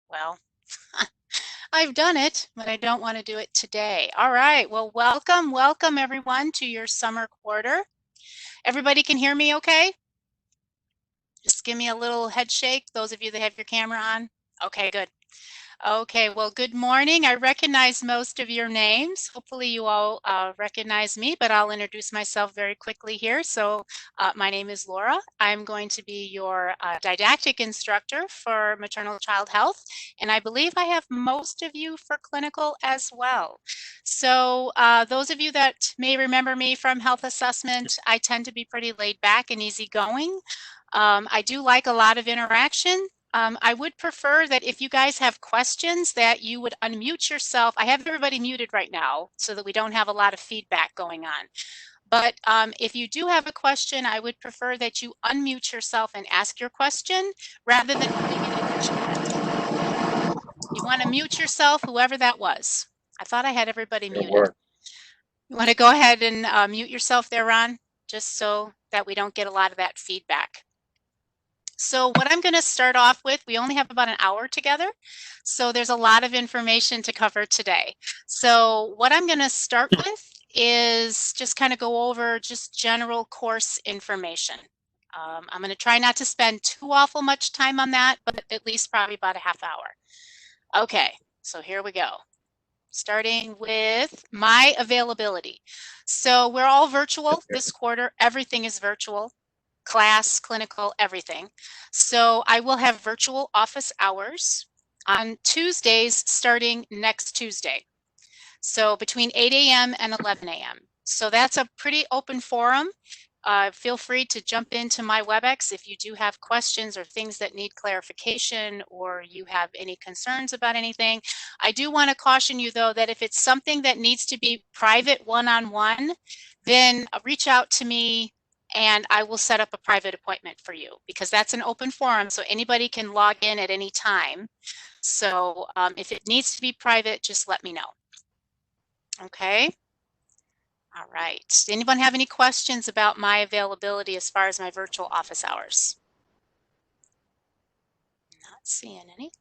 Well, I've done it, but I don't want to do it today. All right. Well, welcome everyone to your summer quarter. Everybody can hear me okay? Just give me a little head shake, those of you that have your camera on. Okay, good. Okay, well, good morning. I recognize most of your names. Hopefully you all recognize me, but I'll introduce myself very quickly here. So my name is Laura. I'm going to be your didactic instructor for maternal child health, and I believe I have most of you for clinical as well. So those of you that may remember me from health assessment, I tend to be pretty laid back and easygoing. I do like a lot of interaction. I would prefer that if you guys have questions that you would unmute yourself. I have everybody muted right now so that we don't have a lot of feedback going on. But if you do have a question, I would prefer that you unmute yourself and ask your question rather than putting it in the chat. You want to mute yourself, whoever that was. I thought I had everybody muted. You want to go ahead and mute yourself there, Ron, just so that we don't get a lot of that feedback. So what I'm going to start off with, we only have about an hour together, so there's a lot of information to cover today. So what I'm going to start with is just kind of go over just general course information. I'm going to try not to spend too awful much time on that, but at least probably about a half hour. Okay, so here we go. Starting with my availability. So we're all virtual this quarter. Everything is virtual. Class, clinical, everything. So I will have virtual office hours on Tuesdays starting next Tuesday. So between 8 a.m. and 11 a.m. So that's a pretty open forum. Feel free to jump into my WebEx if you do have questions or things that need clarification or you have any concerns about anything. I do want to caution you though that if it's something that needs to be private one-on-one, then reach out to me and I will set up a private appointment for you because that's an open forum so anybody can log in at any time. So if it needs to be private, just let me know. Okay. All right. Does anyone have any questions about my availability as far as my virtual office hours? Not seeing any.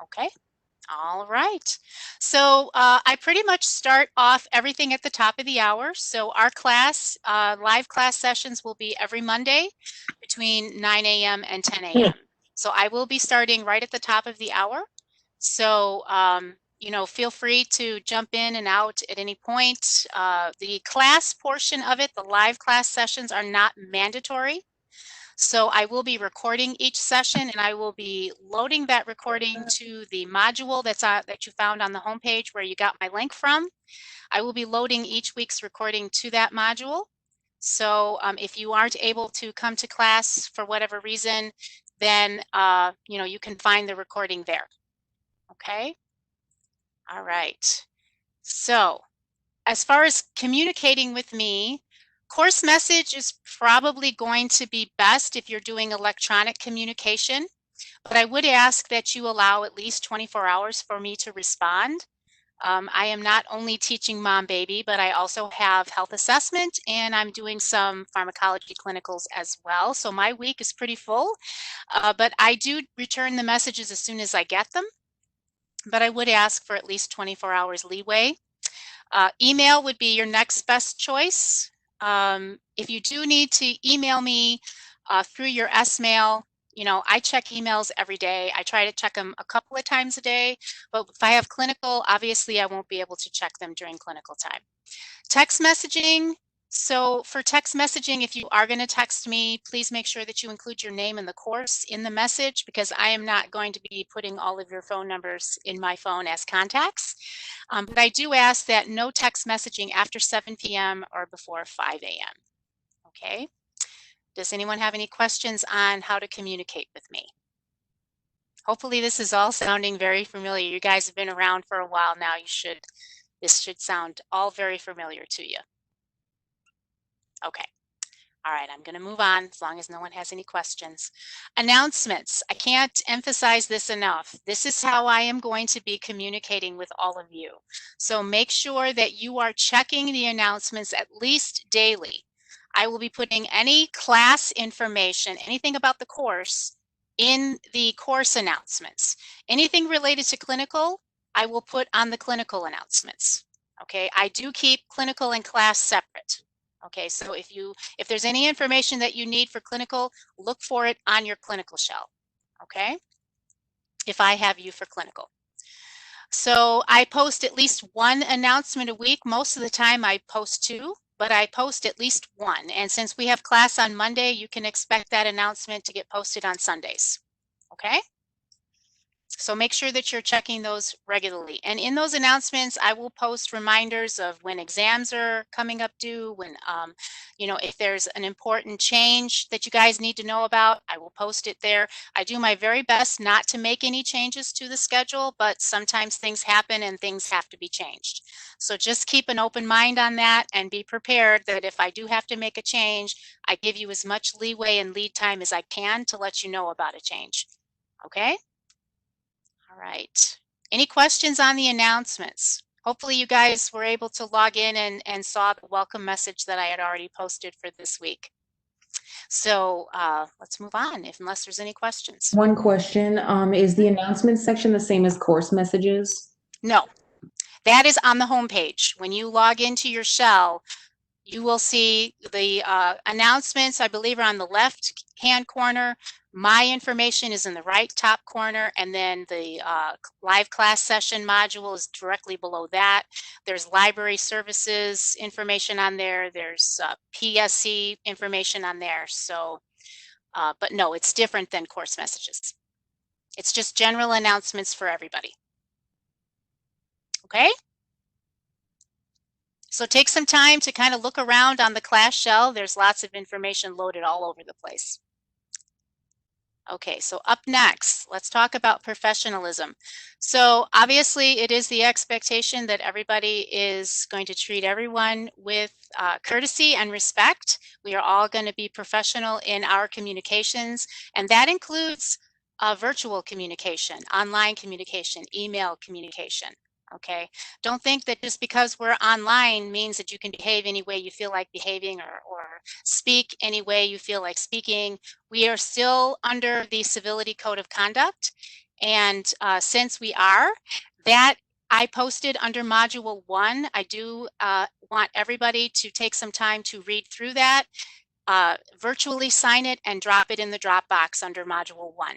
Okay. All right. So I pretty much start off everything at the top of the hour. So our class, live class sessions will be every Monday between 9 a.m. and 10 a.m. So I will be starting right at the top of the hour. So, you know, feel free to jump in and out at any point. The class portion of it, the live class sessions are not mandatory. So I will be recording each session and I will be loading that recording to the module that you found on the homepage where you got my link from. I will be loading each week's recording to that module. So if you aren't able to come to class for whatever reason, then you know, you can find the recording there. Okay. All right. So as far as communicating with me, course message is probably going to be best if you're doing electronic communication, but I would ask that you allow at least 24 hours for me to respond. I am not only teaching mom baby, but I also have health assessment and I'm doing some pharmacology clinicals as well. So my week is pretty full, but I do return the messages as soon as I get them. But I would ask for at least 24 hours leeway. Email would be your next best choice. If you do need to email me through your S-mail, you know, I check emails every day. I try to check them a couple of times a day, but if I have clinical, obviously I won't be able to check them during clinical time. Text messaging. So for text messaging, if you are going to text me, please make sure that you include your name and the course in the message because I am not going to be putting all of your phone numbers in my phone as contacts. But I do ask that no text messaging after 7 p.m. or before 5 a.m. Okay. Does anyone have any questions on how to communicate with me? Hopefully this is all sounding very familiar. You guys have been around for a while now. This should sound all very familiar to you. Okay. All right, I'm going to move on as long as no one has any questions. Announcements. I can't emphasize this enough. This is how I am going to be communicating with all of you. So make sure that you are checking the announcements at least daily. I will be putting any class information, anything about the course, in the course announcements. Anything related to clinical, I will put on the clinical announcements. Okay, I do keep clinical and class separate. Okay, so if there's any information that you need for clinical, look for it on your clinical shell. Okay, if I have you for clinical. So I post at least one announcement a week. Most of the time I post two, but I post at least one. And since we have class on Monday, you can expect that announcement to get posted on Sundays. Okay? So make sure that you're checking those regularly. And in those announcements, I will post reminders of when exams are coming up due, when, if there's an important change that you guys need to know about, I will post it there. I do my very best not to make any changes to the schedule, but sometimes things happen and things have to be changed. So just keep an open mind on that and be prepared that if I do have to make a change, I give you as much leeway and lead time as I can to let you know about a change. Okay? All right. Any questions on the announcements? Hopefully you guys were able to log in and saw the welcome message that I had already posted for this week. So let's move on unless there's any questions. One question, is the announcement section the same as course messages? No, that is on the home page. When you log into your shell, you will see the announcements, I believe, are on the left hand corner. My information is in the right top corner, and then the live class session module is directly below that. There's library services information on there. There's PSC information on there. So, but no, it's different than course messages. It's just general announcements for everybody. Okay? So take some time to kind of look around on the class shell. There's lots of information loaded all over the place. Okay, so up next, let's talk about professionalism. So obviously it is the expectation that everybody is going to treat everyone with courtesy and respect. We are all going to be professional in our communications, and that includes virtual communication, online communication, email communication. Okay, don't think that just because we're online means that you can behave any way you feel like behaving or speak any way you feel like speaking. We are still under the Civility Code of Conduct, and since we are, that I posted under Module 1. I do want everybody to take some time to read through that, virtually sign it, and drop it in the Dropbox under Module 1.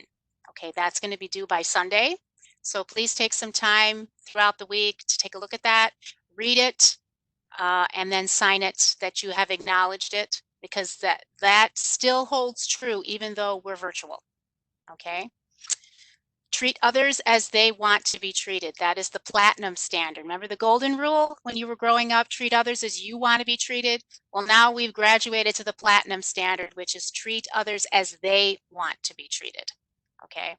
Okay, that's going to be due by Sunday. So please take some time throughout the week to take a look at that, read it, and then sign it that you have acknowledged it, because that still holds true even though we're virtual. Okay? Treat others as they want to be treated. That is the platinum standard. Remember the golden rule when you were growing up, treat others as you want to be treated? Well, now we've graduated to the platinum standard, which is treat others as they want to be treated. Okay?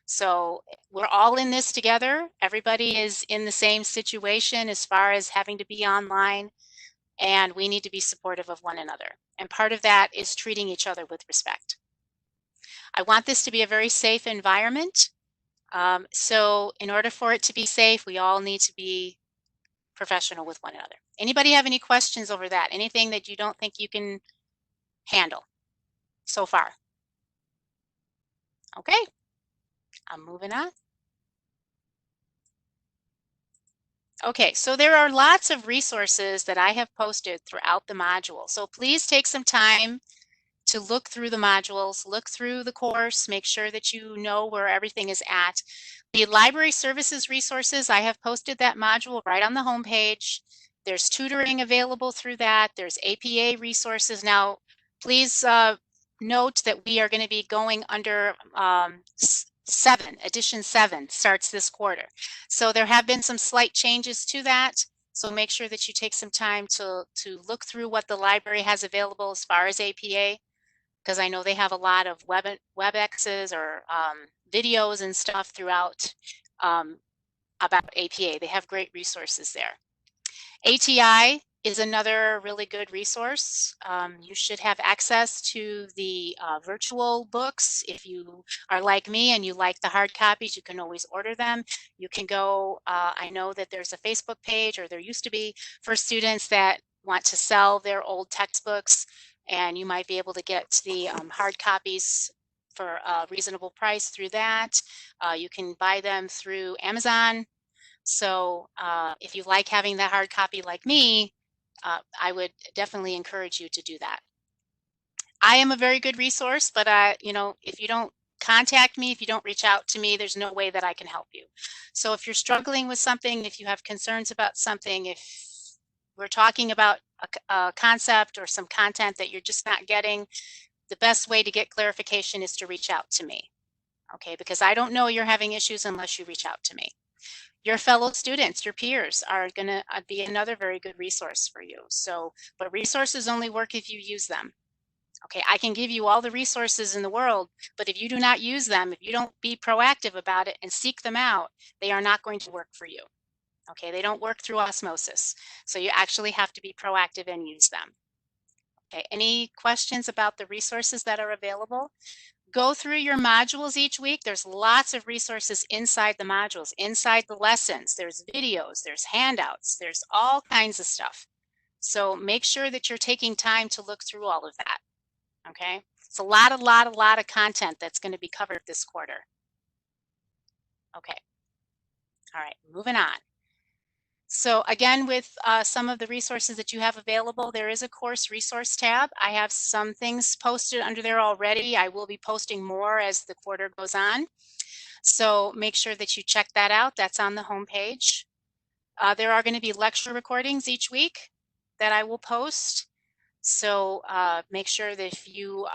So we're all in this together. Everybody is in the same situation as far as having to be online, and we need to be supportive of one another. And part of that is treating each other with respect. I want this to be a very safe environment. So in order for it to be safe, we all need to be professional with one another. Anybody have any questions over that? Anything that you don't think you can handle so far? Okay. I'm moving on. Okay, so there are lots of resources that I have posted throughout the module. So please take some time to look through the modules, look through the course, make sure that you know where everything is at. The library services resources, I have posted that module right on the home page. There's tutoring available through that. There's APA resources. Now, please note that we are going to be going under edition 7 starts this quarter. So there have been some slight changes to that. So make sure that you take some time to look through what the library has available as far as APA, because I know they have a lot of WebExes or videos and stuff throughout about APA. They have great resources there. ATI is another really good resource. You should have access to the virtual books. If you are like me and you like the hard copies, you can always order them. You can go, I know that there's a Facebook page, or there used to be, for students that want to sell their old textbooks, and you might be able to get the hard copies for a reasonable price through that. You can buy them through Amazon. So if you like having that hard copy like me, I would definitely encourage you to do that. I am a very good resource, but if you don't contact me, if you don't reach out to me, there's no way that I can help you. So if you're struggling with something, if you have concerns about something, if we're talking about a concept or some content that you're just not getting, the best way to get clarification is to reach out to me. Okay, because I don't know you're having issues unless you reach out to me. Your fellow students, your peers are going to be another very good resource for you. So, but resources only work if you use them. Okay, I can give you all the resources in the world, but if you do not use them, if you don't be proactive about it and seek them out, they are not going to work for you. Okay, they don't work through osmosis. So you actually have to be proactive and use them. Okay, any questions about the resources that are available? Go through your modules each week. There's lots of resources inside the modules, inside the lessons. There's videos, there's handouts, there's all kinds of stuff. So make sure that you're taking time to look through all of that. Okay, it's a lot of content that's going to be covered this quarter. Okay, all right, moving on. So again, with some of the resources that you have available, there is a course resource tab. I have some things posted under there already. I will be posting more as the quarter goes on. So make sure that you check that out. That's on the homepage. There are going to be lecture recordings each week that I will post. So make sure that if you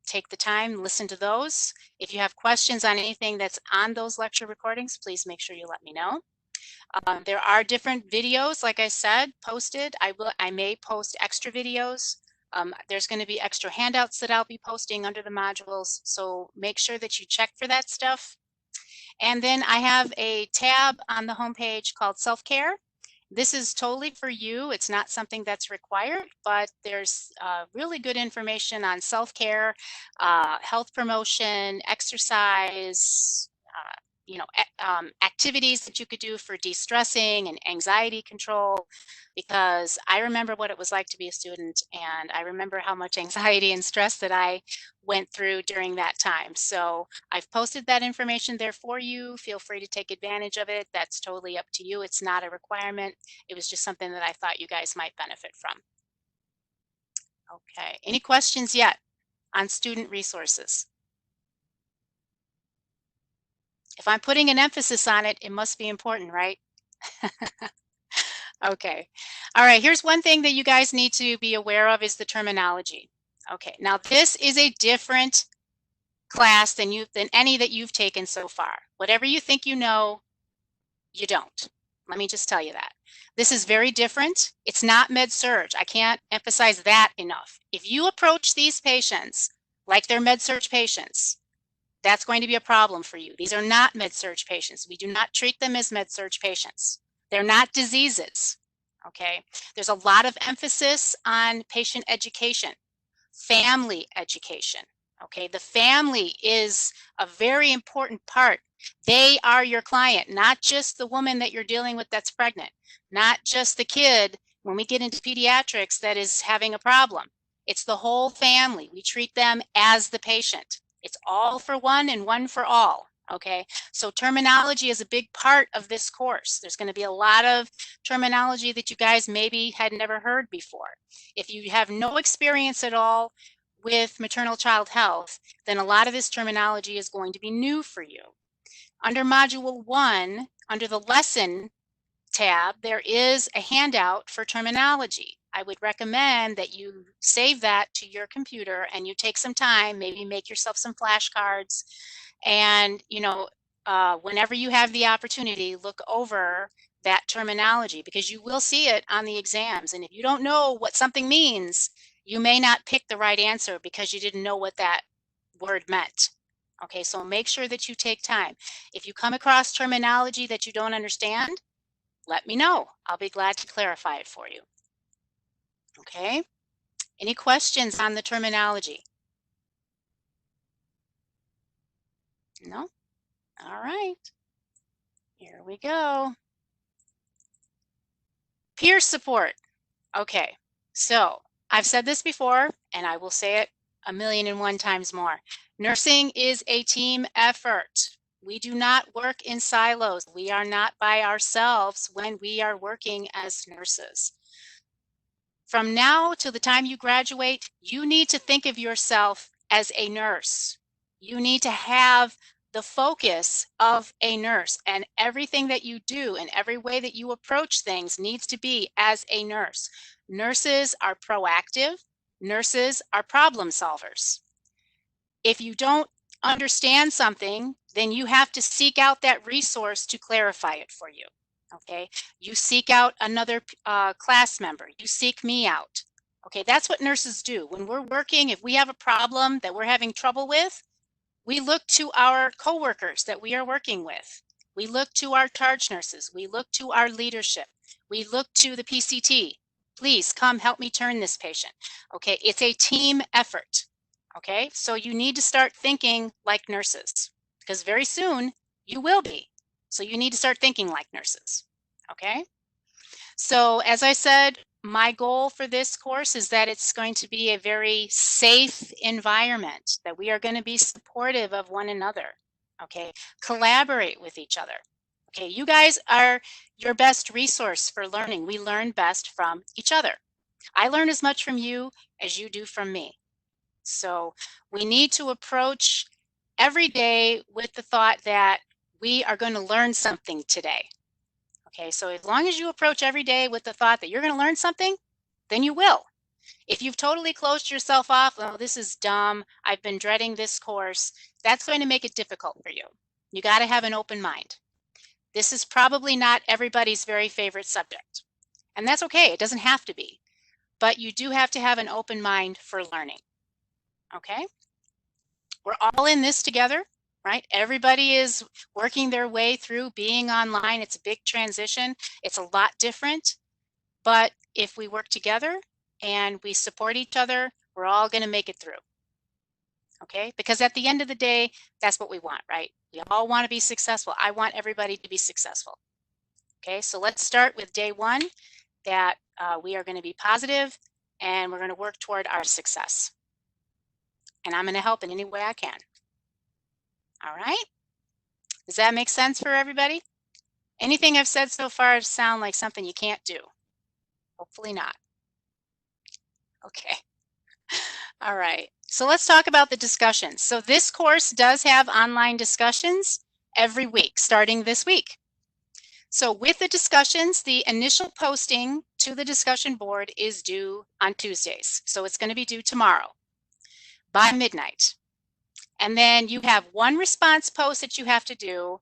take the time, listen to those. If you have questions on anything that's on those lecture recordings, please make sure you let me know. There are different videos, like I said, posted. I may post extra videos. There's going to be extra handouts that I'll be posting under the modules. So make sure that you check for that stuff. And then I have a tab on the homepage called self-care. This is totally for you. It's not something that's required, but there's really good information on self-care, health promotion, exercise, activities that you could do for de-stressing and anxiety control, because I remember what it was like to be a student, and I remember how much anxiety and stress that I went through during that time. So I've posted that information there for you. Feel free to take advantage of it. That's totally up to you. It's not a requirement. It was just something that I thought you guys might benefit from. Okay, any questions yet on student resources? If I'm putting an emphasis on it, it must be important, right? Okay. All right, here's one thing that you guys need to be aware of is the terminology. Okay, now this is a different class than any that you've taken so far. Whatever you think you know, you don't. Let me just tell you that. This is very different. It's not med-surg. I can't emphasize that enough. If you approach these patients like they're med-surg patients, that's going to be a problem for you. These are not med-surg patients. We do not treat them as med-surg patients. They're not diseases, okay? There's a lot of emphasis on patient education, family education, okay? The family is a very important part. They are your client, not just the woman that you're dealing with that's pregnant, not just the kid when we get into pediatrics that is having a problem. It's the whole family. We treat them as the patient. It's all for one and one for all, okay? So terminology is a big part of this course. There's going to be a lot of terminology that you guys maybe had never heard before. If you have no experience at all with maternal child health, then a lot of this terminology is going to be new for you. Under Module 1, under the lesson tab, there is a handout for terminology. I would recommend that you save that to your computer and you take some time, maybe make yourself some flashcards, and whenever you have the opportunity, look over that terminology, because you will see it on the exams. And if you don't know what something means, you may not pick the right answer because you didn't know what that word meant. Okay, so make sure that you take time. If you come across terminology that you don't understand, let me know. I'll be glad to clarify it for you. Okay, any questions on the terminology? No? All right, here we go. Peer support. Okay, so I've said this before and I will say it a million and one times more. Nursing is a team effort. We do not work in silos. We are not by ourselves when we are working as nurses. From now till the time you graduate, you need to think of yourself as a nurse. You need to have the focus of a nurse, and everything that you do and every way that you approach things needs to be as a nurse. Nurses are proactive. Nurses are problem solvers. If you don't understand something, then you have to seek out that resource to clarify it for you. Okay, you seek out another class member, you seek me out. Okay, that's what nurses do. When we're working, if we have a problem that we're having trouble with, we look to our coworkers that we are working with. We look to our charge nurses. We look to our leadership. We look to the PCT. Please come help me turn this patient. Okay, it's a team effort. Okay, so you need to start thinking like nurses because very soon you will be. So you need to start thinking like nurses. Okay, so as I said, my goal for this course is that it's going to be a very safe environment, that we are going to be supportive of one another. Okay, collaborate with each other. Okay, you guys are your best resource for learning. We learn best from each other. I learn as much from you as you do from me. So we need to approach every day with the thought that we are going to learn something today. Okay, so as long as you approach every day with the thought that you're going to learn something, then you will. If you've totally closed yourself off, oh, this is dumb, I've been dreading this course, that's going to make it difficult for you. You got to have an open mind. This is probably not everybody's very favorite subject. And that's okay, it doesn't have to be. But you do have to have an open mind for learning. Okay? We're all in this together, right? Everybody is working their way through being online. It's a big transition. It's a lot different. But if we work together and we support each other, we're all going to make it through. Okay? Because at the end of the day, that's what we want, right? We all want to be successful. I want everybody to be successful. Okay? So let's start with day one, that we are going to be positive and we're going to work toward our success. And I'm going to help in any way I can. All right? Does that make sense for everybody? Anything I've said so far sound like something you can't do? Hopefully not. Okay. All right. So let's talk about the discussions. So this course does have online discussions every week, starting this week. So with the discussions, the initial posting to the discussion board is due on Tuesdays. So it's going to be due tomorrow by midnight. And then you have one response post that you have to do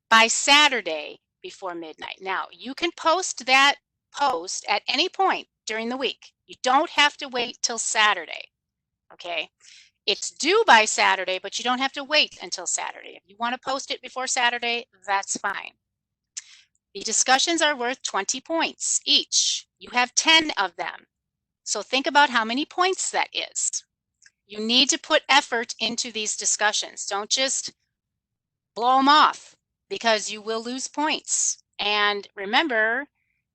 by Saturday before midnight. Now, you can post that post at any point during the week. You don't have to wait till Saturday, okay? It's due by Saturday, but you don't have to wait until Saturday. If you want to post it before Saturday, that's fine. The discussions are worth 20 points each. You have 10 of them. So think about how many points that is. You need to put effort into these discussions. Don't just blow them off, because you will lose points. And remember,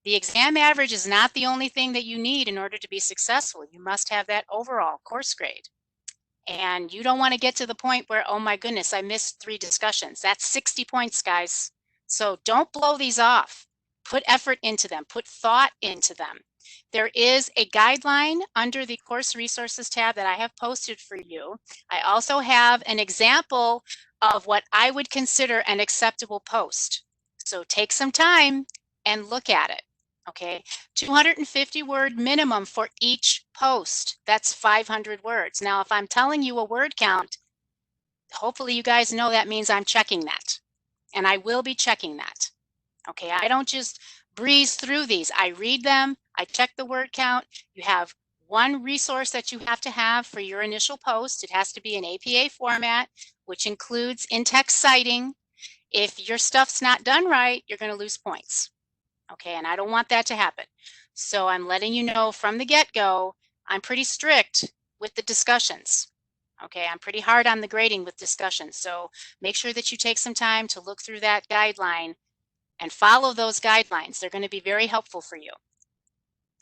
the exam average is not the only thing that you need in order to be successful. You must have that overall course grade. And you don't want to get to the point where, oh my goodness, I missed 3 discussions. That's 60 points, guys. So don't blow these off. Put effort into them. Put thought into them. There is a guideline under the course resources tab that I have posted for you. I also have an example of what I would consider an acceptable post. So take some time and look at it. Okay, 250 word minimum for each post. That's 500 words. Now, if I'm telling you a word count, hopefully you guys know that means I'm checking that. And I will be checking that. Okay, I don't just breeze through these. I read them, I check the word count. You have one resource that you have to have for your initial post. It has to be an APA format, which includes in-text citing. If your stuff's not done right, you're going to lose points. Okay, and I don't want that to happen. So I'm letting you know from the get-go, I'm pretty strict with the discussions. Okay, I'm pretty hard on the grading with discussions. So make sure that you take some time to look through that guideline and follow those guidelines. They're going to be very helpful for you.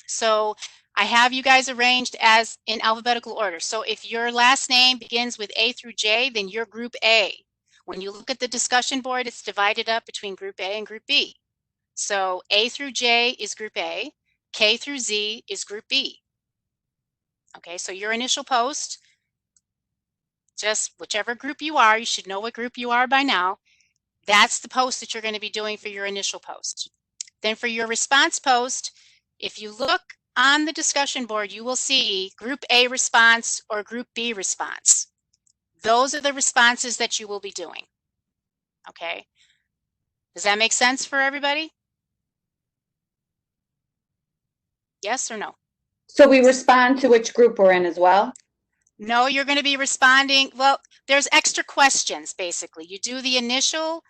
So I have you guys arranged as in alphabetical order. So if your last name begins with A through J, then you're group A. When you look at the discussion board, it's divided up between group A and group B. So A through J is group A, K through Z is group B. Okay, so your initial post, just whichever group you are, you should know what group you are by now. That's the post that you're going to be doing for your initial post. Then for your response post, if you look on the discussion board, you will see group A response or group B response. Those are the responses that you will be doing. Okay. Does that make sense for everybody? Yes or no? So we respond to which group we're in as well? No, you're going to be responding. Well, there's extra questions basically. You do the initial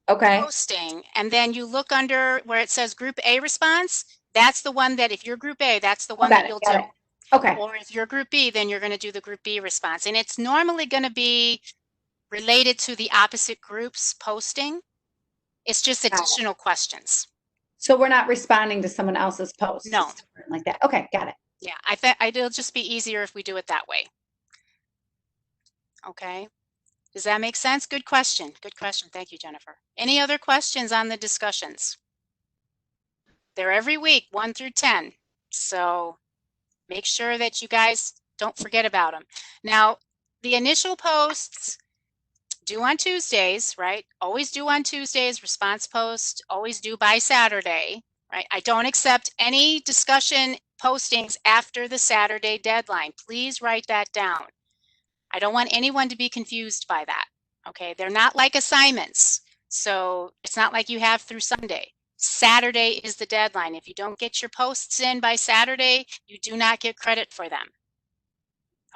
posting and then you look under where it says group A response. That's the one that if you're group A, that's the one that you'll do. Okay. Or if you're group B, then you're going to do the group B response. And it's normally going to be related to the opposite group's posting. It's just additional questions. So we're not responding to someone else's post? No. Like that. Okay, got it. Yeah, I think it'll just be easier if we do it that way. Okay. Does that make sense? Good question. Good question. Thank you, Jennifer. Any other questions on the discussions? They're every week, 1 through 10. So make sure that you guys don't forget about them. Now, the initial posts due on Tuesdays, right? Always due on Tuesdays, response post, always due by Saturday, right? I don't accept any discussion postings after the Saturday deadline. Please write that down. I don't want anyone to be confused by that. Okay, they're not like assignments. So it's not like you have through Sunday. Saturday is the deadline. If you don't get your posts in by Saturday, you do not get credit for them.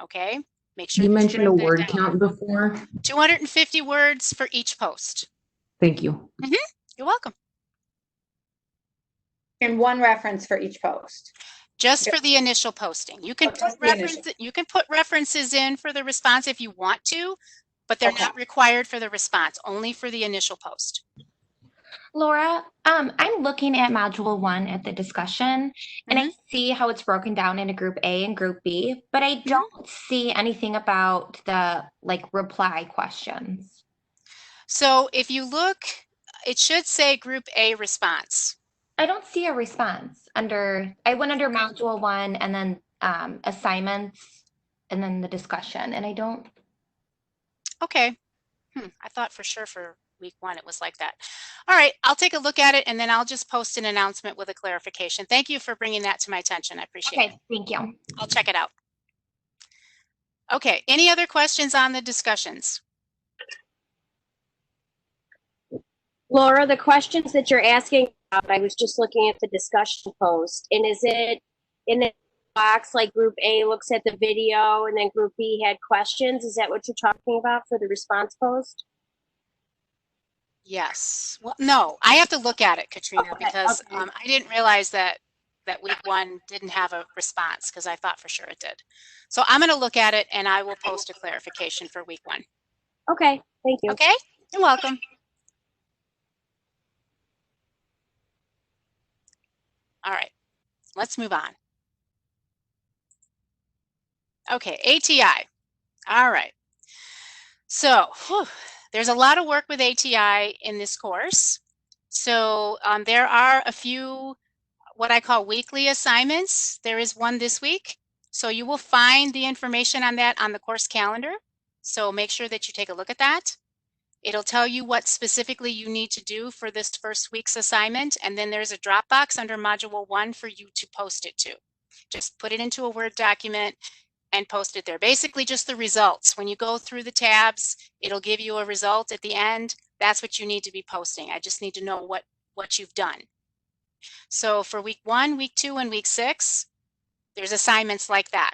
Okay, make sure You that mentioned a write that word down. count before. 250 words for each post. Thank you. You're welcome. And one reference for each post. Just for the initial posting. You can put references in for the response if you want to, but they're not required for the response, only for the initial post. Laura, I'm looking at module 1 at the discussion, and I see how it's broken down into group A and group B, but I don't see anything about the reply questions. So if you look, it should say group A response. I don't see a response I went under module 1 and then assignments and then the discussion, and I don't. Okay. I thought for sure for week 1 it was like that. All right, I'll take a look at it and then I'll just post an announcement with a clarification. Thank you for bringing that to my attention. I appreciate it. Okay, thank you. I'll check it out. Okay, any other questions on the discussions? Laura, the questions that you're asking about, I was just looking at the discussion post, and is it in the box like group A looks at the video and then group B had questions? Is that what you're talking about for the response post? Yes. Well, no, I have to look at it, Katrina, because I didn't realize that week 1 didn't have a response because I thought for sure it did. So I'm going to look at it and I will post a clarification for week 1. Okay, thank you. Okay, you're welcome. All right, let's move on. Okay, ATI. All right. So there's a lot of work with ATI in this course. So there are a few what I call weekly assignments. There is one this week. So you will find the information on that on the course calendar. So make sure that you take a look at that. It'll tell you what specifically you need to do for this first week's assignment. And then there's a Dropbox under module 1 for you to post it to. Just put it into a Word document and post it there. Basically just the results. When you go through the tabs, it'll give you a result at the end. That's what you need to be posting. I just need to know what you've done. So for week 1, week 2, and week 6, there's assignments like that.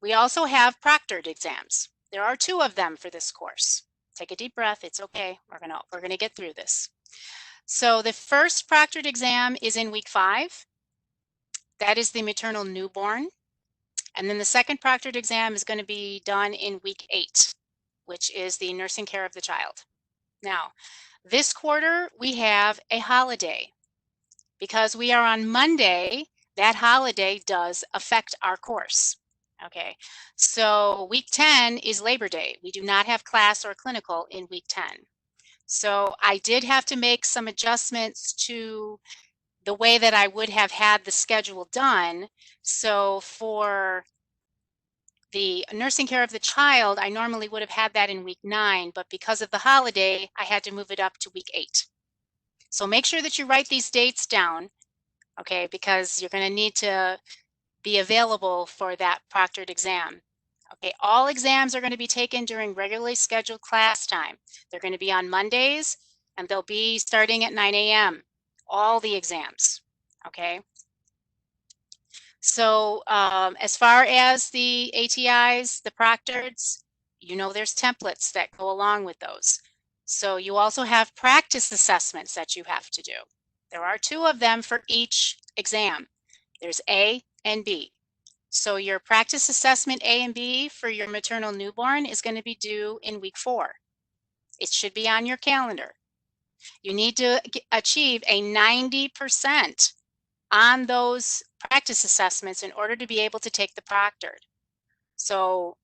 We also have proctored exams. There are 2 of them for this course. Take a deep breath. It's okay. We're gonna get through this. So the first proctored exam is in week 5. That is the maternal newborn. And then the second proctored exam is going to be done in week 8, which is the nursing care of the child. Now, this quarter we have a holiday because we are on Monday. that holiday does affect our course. Okay, so week 10 is Labor Day. We do not have class or clinical in week 10. So I did have to make some adjustments to the way that I would have had the schedule done. So for the nursing care of the child, I normally would have had that in week 9, but because of the holiday, I had to move it up to week 8. So make sure that you write these dates down, okay, because you're going to need to be available for that proctored exam. Okay, all exams are going to be taken during regularly scheduled class time. They're going to be on Mondays, and they'll be starting at 9 a.m. All the exams, okay? So as far as the ATIs, the proctoreds, you know there's templates that go along with those. So you also have practice assessments that you have to do. There are 2 of them for each exam. There's A and B. So your practice assessment A and B for your maternal newborn is going to be due in week 4. It should be on your calendar. You need to achieve a 90% on those practice assessments in order to be able to take the proctored. So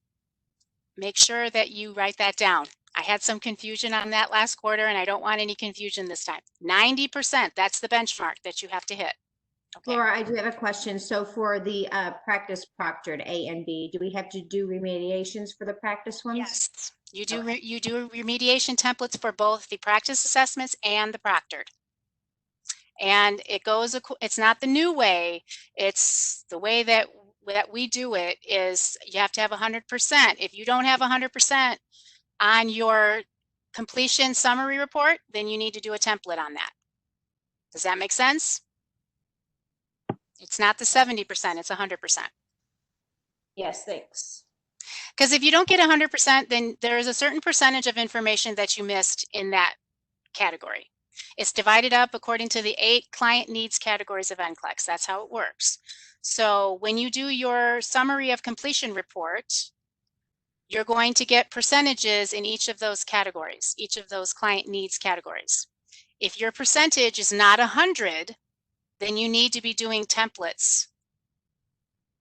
make sure that you write that down. I had some confusion on that last quarter, and I don't want any confusion this time. 90%, that's the benchmark that you have to hit. Okay. Laura, I do have a question. So for the practice proctored A and B, do we have to do remediations for the practice ones? Yes, you do. You do remediation templates for both the practice assessments and the proctored. And it goes, it's not the new way, it's the way that we do it is you have to have 100%. If you don't have 100% on your completion summary report, then you need to do a template on that. Does that make sense? It's not the 70%, it's 100%. Yes, thanks. Because if you don't get 100%, then there is a certain percentage of information that you missed in that category. It's divided up according to the 8 client needs categories of NCLEX. That's how it works. So when you do your summary of completion report, you're going to get percentages in each of those categories, each of those client needs categories. If your percentage is not 100, then you need to be doing templates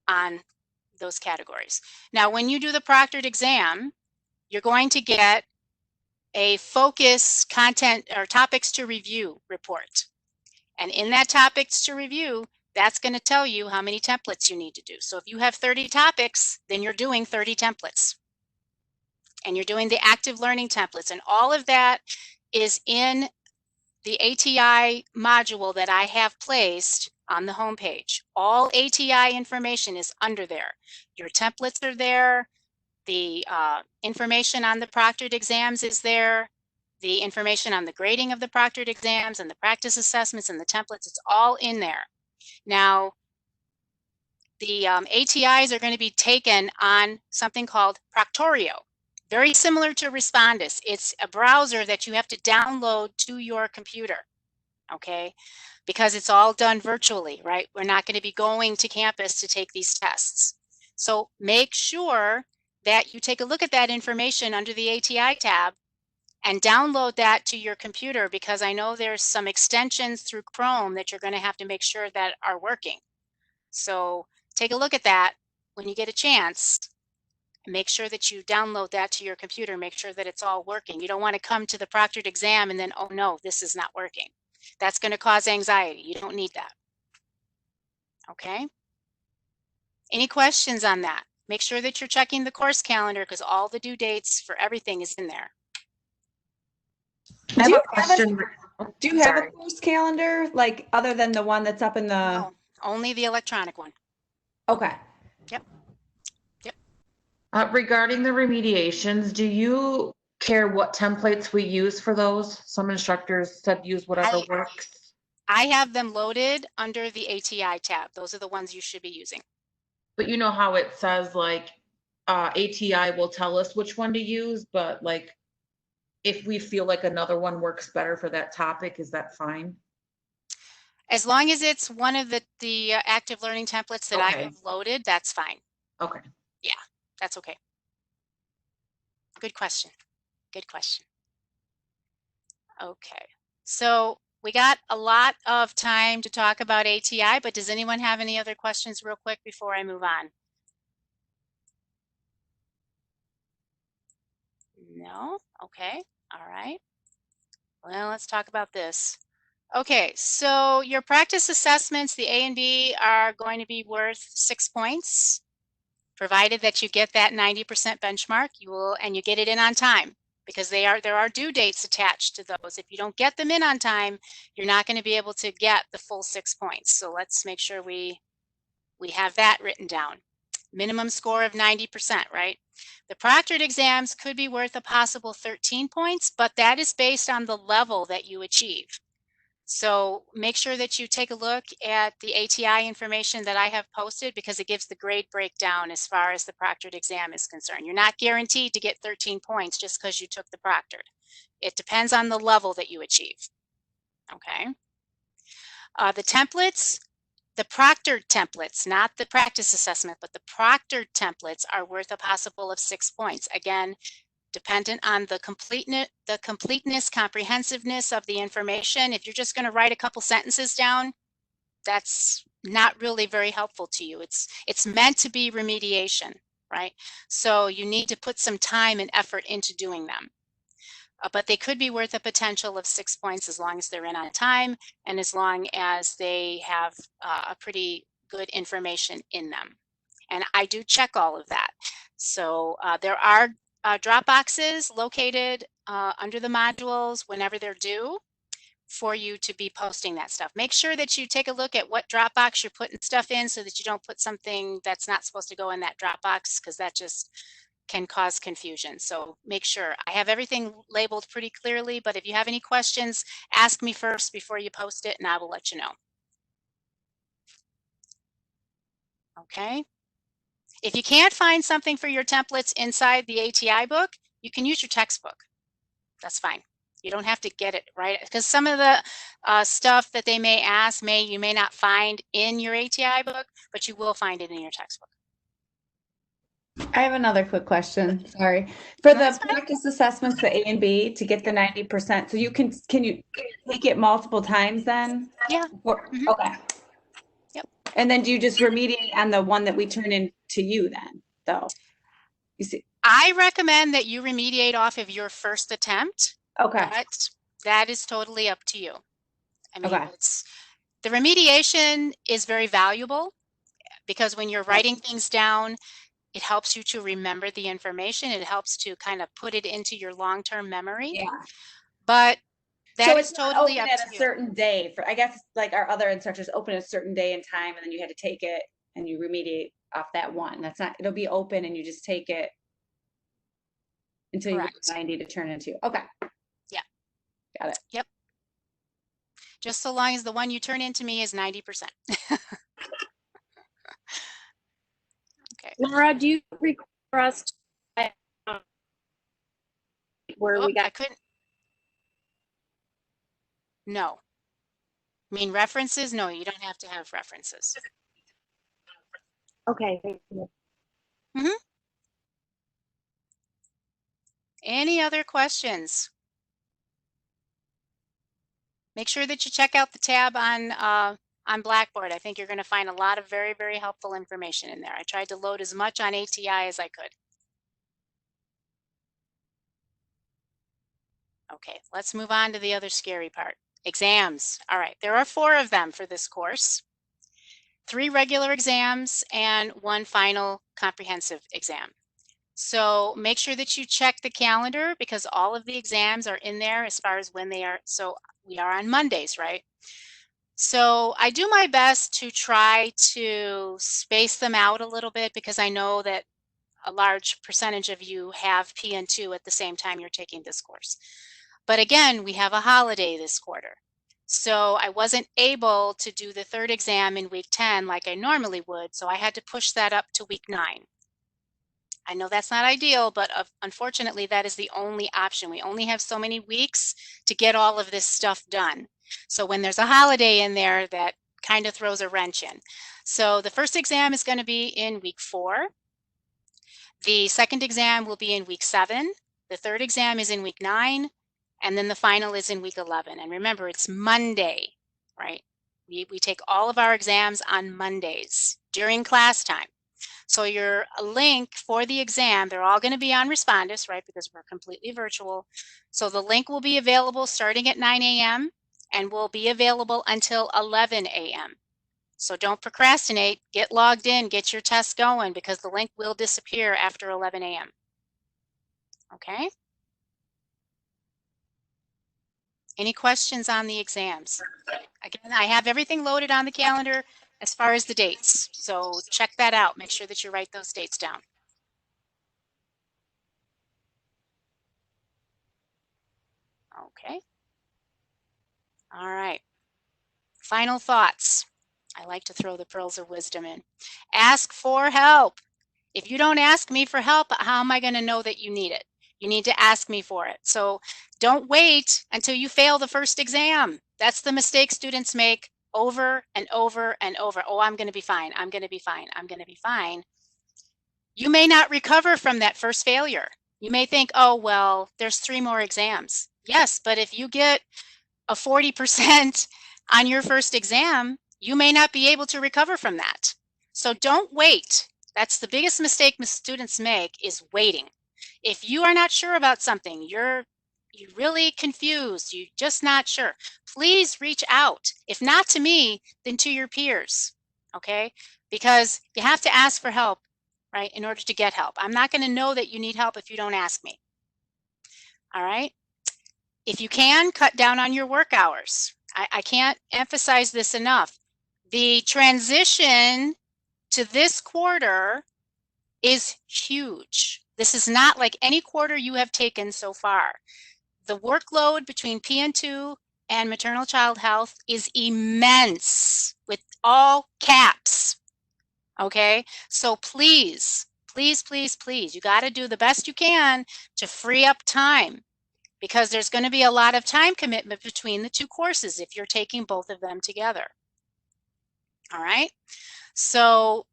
on those categories. Now, when you do the proctored exam, you're going to get a focus content or topics to review report. And in that topics to review, that's going to tell you how many templates you need to do. So if you have 30 topics, then you're doing 30 templates. And you're doing the active learning templates. And all of that is in the ATI module that I have placed on the homepage. All ATI information is under there. Your templates are there. The information on the proctored exams is there. The information on the grading of the proctored exams and the practice assessments and the templates, it's all in there. Now, the ATIs are going to be taken on something called Proctorio. Very similar to Respondus. It's a browser that you have to download to your computer, okay? Because it's all done virtually, right? We're not going to be going to campus to take these tests. So make sure that you take a look at that information under the ATI tab and download that to your computer, because I know there's some extensions through Chrome that you're going to have to make sure that are working. So take a look at that when you get a chance. Make sure that you download that to your computer, make sure that it's all working. You don't want to come to the proctored exam and then, oh no, this is not working. That's going to cause anxiety. You don't need that. Okay? Any questions on that? Make sure that you're checking the course calendar because all the due dates for everything is in there. I have a question. Do you have a Sorry. course calendar, like other than the one that's up in the? No, only the electronic one. Okay. Yep. Regarding the remediations, do you care what templates we use for those? Some instructors said use whatever works. I have them loaded under the ATI tab. Those are the ones you should be using. But you know how it says like ATI will tell us which one to use, but like if we feel like another one works better for that topic, is that fine? As long as it's one of the active learning templates that I Okay. have loaded, that's fine. Okay. Yeah, that's okay. Good question. Good question. Okay, so we got a lot of time to talk about ATI, but does anyone have any other questions real quick before I move on? No? Okay. All right. Well, let's talk about this. Okay, so your practice assessments, the A and B, are going to be worth 6 points, provided that you get that 90% benchmark. And you get it in on time, because there are due dates attached to those. If you don't get them in on time, you're not going to be able to get the full 6 points. So let's make sure we have that written down. Minimum score of 90%, right? The proctored exams could be worth a possible 13 points, but that is based on the level that you achieve. So make sure that you take a look at the ATI information that I have posted, because it gives the grade breakdown as far as the proctored exam is concerned. You're not guaranteed to get 13 points just because you took the proctored. It depends on the level that you achieve. Okay. The templates, the proctored templates, not the practice assessment, but the proctored templates are worth a possible of 6 points. Again, dependent on the completeness, comprehensiveness of the information. If you're just going to write a couple sentences down, that's not really very helpful to you. It's meant to be remediation, right? So you need to put some time and effort into doing them. But they could be worth a potential of 6 points as long as they're in on time and as long as they have a pretty good information in them. And I do check all of that. So there are drop boxes located under the modules whenever they're due for you to be posting that stuff. Make sure that you take a look at what Dropbox you're putting stuff in, so that you don't put something that's not supposed to go in that Dropbox, because that just can cause confusion. So make sure. I have everything labeled pretty clearly, but if you have any questions, ask me first before you post it and I will let you know. Okay. If you can't find something for your templates inside the ATI book, you can use your textbook. That's fine. You don't have to get it, right? Because some of the stuff that they may ask, you may not find in your ATI book, but you will find it in your textbook. I have another quick question. Sorry. For No, that's the fine. practice assessments, the A and B, to get the 90%, so can you take it multiple times then? Yeah. Okay. Yep. And then do you just remediate on the one that we turn in to you then, though? You see? I recommend that you remediate off of your first attempt, Okay. but that is totally up to you. I mean, Okay. the remediation is very valuable, because when you're writing things down, it helps you to remember the information. It helps to kind of put it into your long-term memory. Yeah. But So that it's is not totally open up at to a you. certain day for, I guess, like our other instructors open a certain day and time, and then you had to take it and you remediate off that one. That's not, it'll be open and you just take it until you get Correct. 90 to turn into. Okay. Yeah. Got it. Yep. Just so long as the one you turn into me is 90%. Okay. Laura, do you require us to, where we I got? couldn't. No. I mean, references? No, you don't have to have references. Okay. Thank you. Any other questions? Make sure that you check out the tab on Blackboard. I think you're going to find a lot of very, very helpful information in there. I tried to load as much on ATI as I could. Okay, let's move on to the other scary part. Exams. All right, there are 4 of them for this course. 3 regular exams and 1 final comprehensive exam. So make sure that you check the calendar, because all of the exams are in there as far as when they are. So we are on Mondays, right? So I do my best to try to space them out a little bit, because I know that a large percentage of you have PN2 at the same time you're taking this course. But again, we have a holiday this quarter. So I wasn't able to do the 3rd exam in week 10 like I normally would, so I had to push that up to week 9. I know that's not ideal, but unfortunately, that is the only option. We only have so many weeks to get all of this stuff done. So when there's a holiday in there, that kind of throws a wrench in. So the first exam is going to be in week 4. The second exam will be in week 7. The 3rd exam is in week 9. And then the final is in week 11. And remember, it's Monday, right? We take all of our exams on Mondays during class time. So your link for the exam, they're all going to be on Respondus, right? Because we're completely virtual. So the link will be available starting at 9 a.m. and will be available until 11 a.m. So don't procrastinate. Get logged in, get your test going, because the link will disappear after 11 a.m. Okay? Any questions on the exams? Again, I have everything loaded on the calendar as far as the dates. So check that out. Make sure that you write those dates down. Okay. All right. Final thoughts. I like to throw the pearls of wisdom in. Ask for help. If you don't ask me for help, how am I going to know that you need it? You need to ask me for it. So don't wait until you fail the first exam. That's the mistake students make over and over and over. Oh, I'm going to be fine. I'm going to be fine. I'm going to be fine. You may not recover from that first failure. You may think, oh, well, there's 3 more exams. Yes, but if you get a 40% on your first exam, you may not be able to recover from that. So don't wait. That's the biggest mistake students make, is waiting. If you are not sure about something, you're really confused, you're just not sure, please reach out. If not to me, then to your peers, okay? Because you have to ask for help, right, in order to get help. I'm not going to know that you need help if you don't ask me. All right? If you can, cut down on your work hours. I can't emphasize this enough. The transition to this quarter is huge. This is not like any quarter you have taken so far. The workload between PN2 and maternal child health is immense, with all caps. Okay, so please, please, please, please, you got to do the best you can to free up time, because there's going to be a lot of time commitment between the 2 courses if you're taking both of them together. All right, so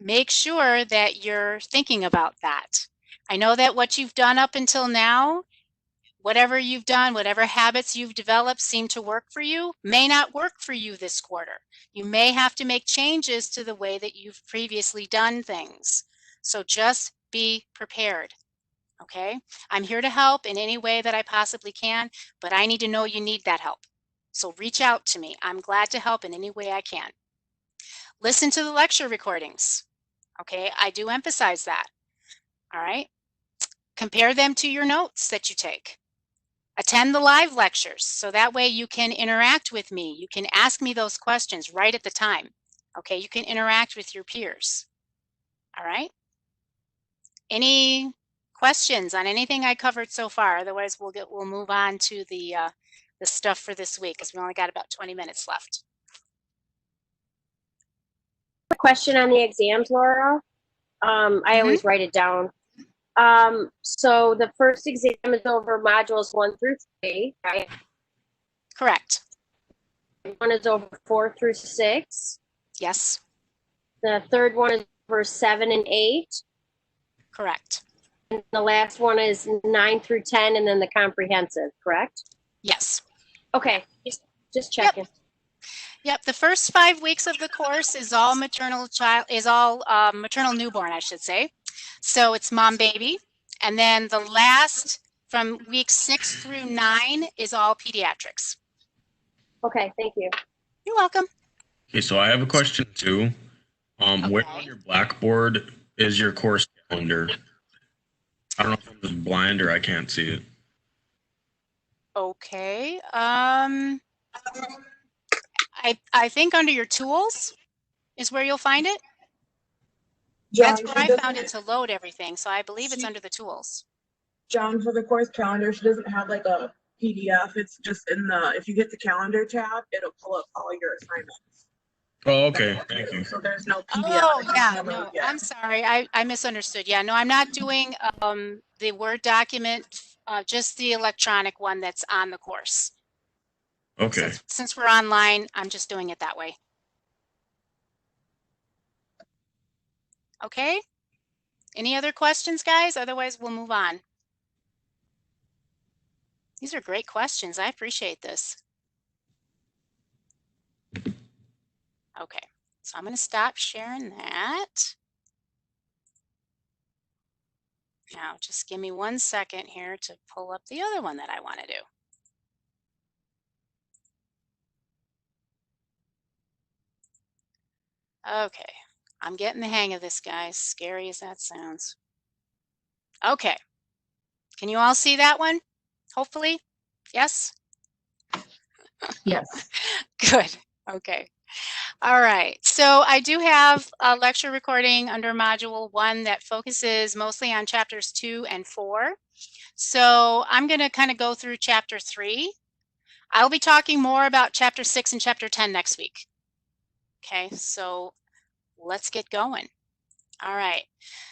make sure that you're thinking about that. I know that what you've done up until now, whatever you've done, whatever habits you've developed seem to work for you, may not work for you this quarter. You may have to make changes to the way that you've previously done things. So just be prepared. Okay? I'm here to help in any way that I possibly can, but I need to know you need that help. So reach out to me. I'm glad to help in any way I can. Listen to the lecture recordings. Okay? I do emphasize that. All right? Compare them to your notes that you take. Attend the live lectures, so that way you can interact with me. You can ask me those questions right at the time. Okay? You can interact with your peers. All right? Any questions on anything I covered so far? Otherwise, we'll move on to the stuff for this week, because we only got about 20 minutes left. Question on the exams, Laura. I always write it down. So the first exam is over modules 1 through 3, right? Correct. One is over 4 through 6. Yes. The third one is over 7 and 8. Correct. And the last one is 9 through 10, and then the comprehensive, correct? Yes. Okay, just checking. Yep. The first 5 weeks of the course is all maternal newborn, I should say. So it's mom baby. And then the last, from weeks 6 through 9, is all pediatrics. Okay, thank you. You're welcome. Okay, so I have a question too. Where on your Blackboard is your course calendar? I don't know if I'm just blind or I can't see it. Okay. I think under your tools is where you'll find it. That's where I found it to load everything. So I believe it's under the tools. John, for the course calendar, she doesn't have like a PDF. It's just in if you hit the calendar tab, it'll pull up all your assignments. Oh, okay. Thank you. So there's no PDF. Oh, yeah, no, I'm sorry. I misunderstood. Yeah, no, I'm not doing the Word document, just the electronic one that's on the course. Okay. Since we're online, I'm just doing it that way. Okay? Any other questions, guys? Otherwise, we'll move on. These are great questions. I appreciate this. Okay, so I'm going to stop sharing that. Now, just give me 1 second here to pull up the other one that I want to do. Okay, I'm getting the hang of this, guys. Scary as that sounds. Okay, can you all see that one? Hopefully, yes? Yes. Good, okay. All right, so I do have a lecture recording under Module 1 that focuses mostly on chapters 2 and 4. So I'm going to kind of go through chapter 3. I'll be talking more about chapter 6 and chapter 10 next week. Okay, so let's get going. All right.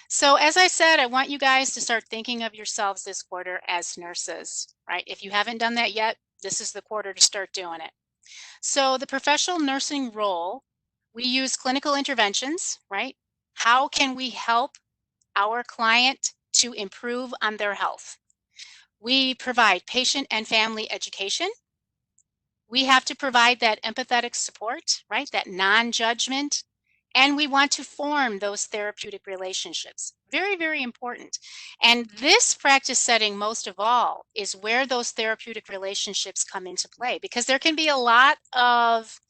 So as I said, I want you guys to start thinking of yourselves this quarter as nurses, right? If you haven't done that yet, this is the quarter to start doing it. So the professional nursing role, we use clinical interventions, right? How can we help our client to improve on their health? We provide patient and family education. We have to provide that empathetic support, right? That non-judgment. And we want to form those therapeutic relationships. Very, very important. And this practice setting, most of all, is where those therapeutic relationships come into play, because there can be a lot of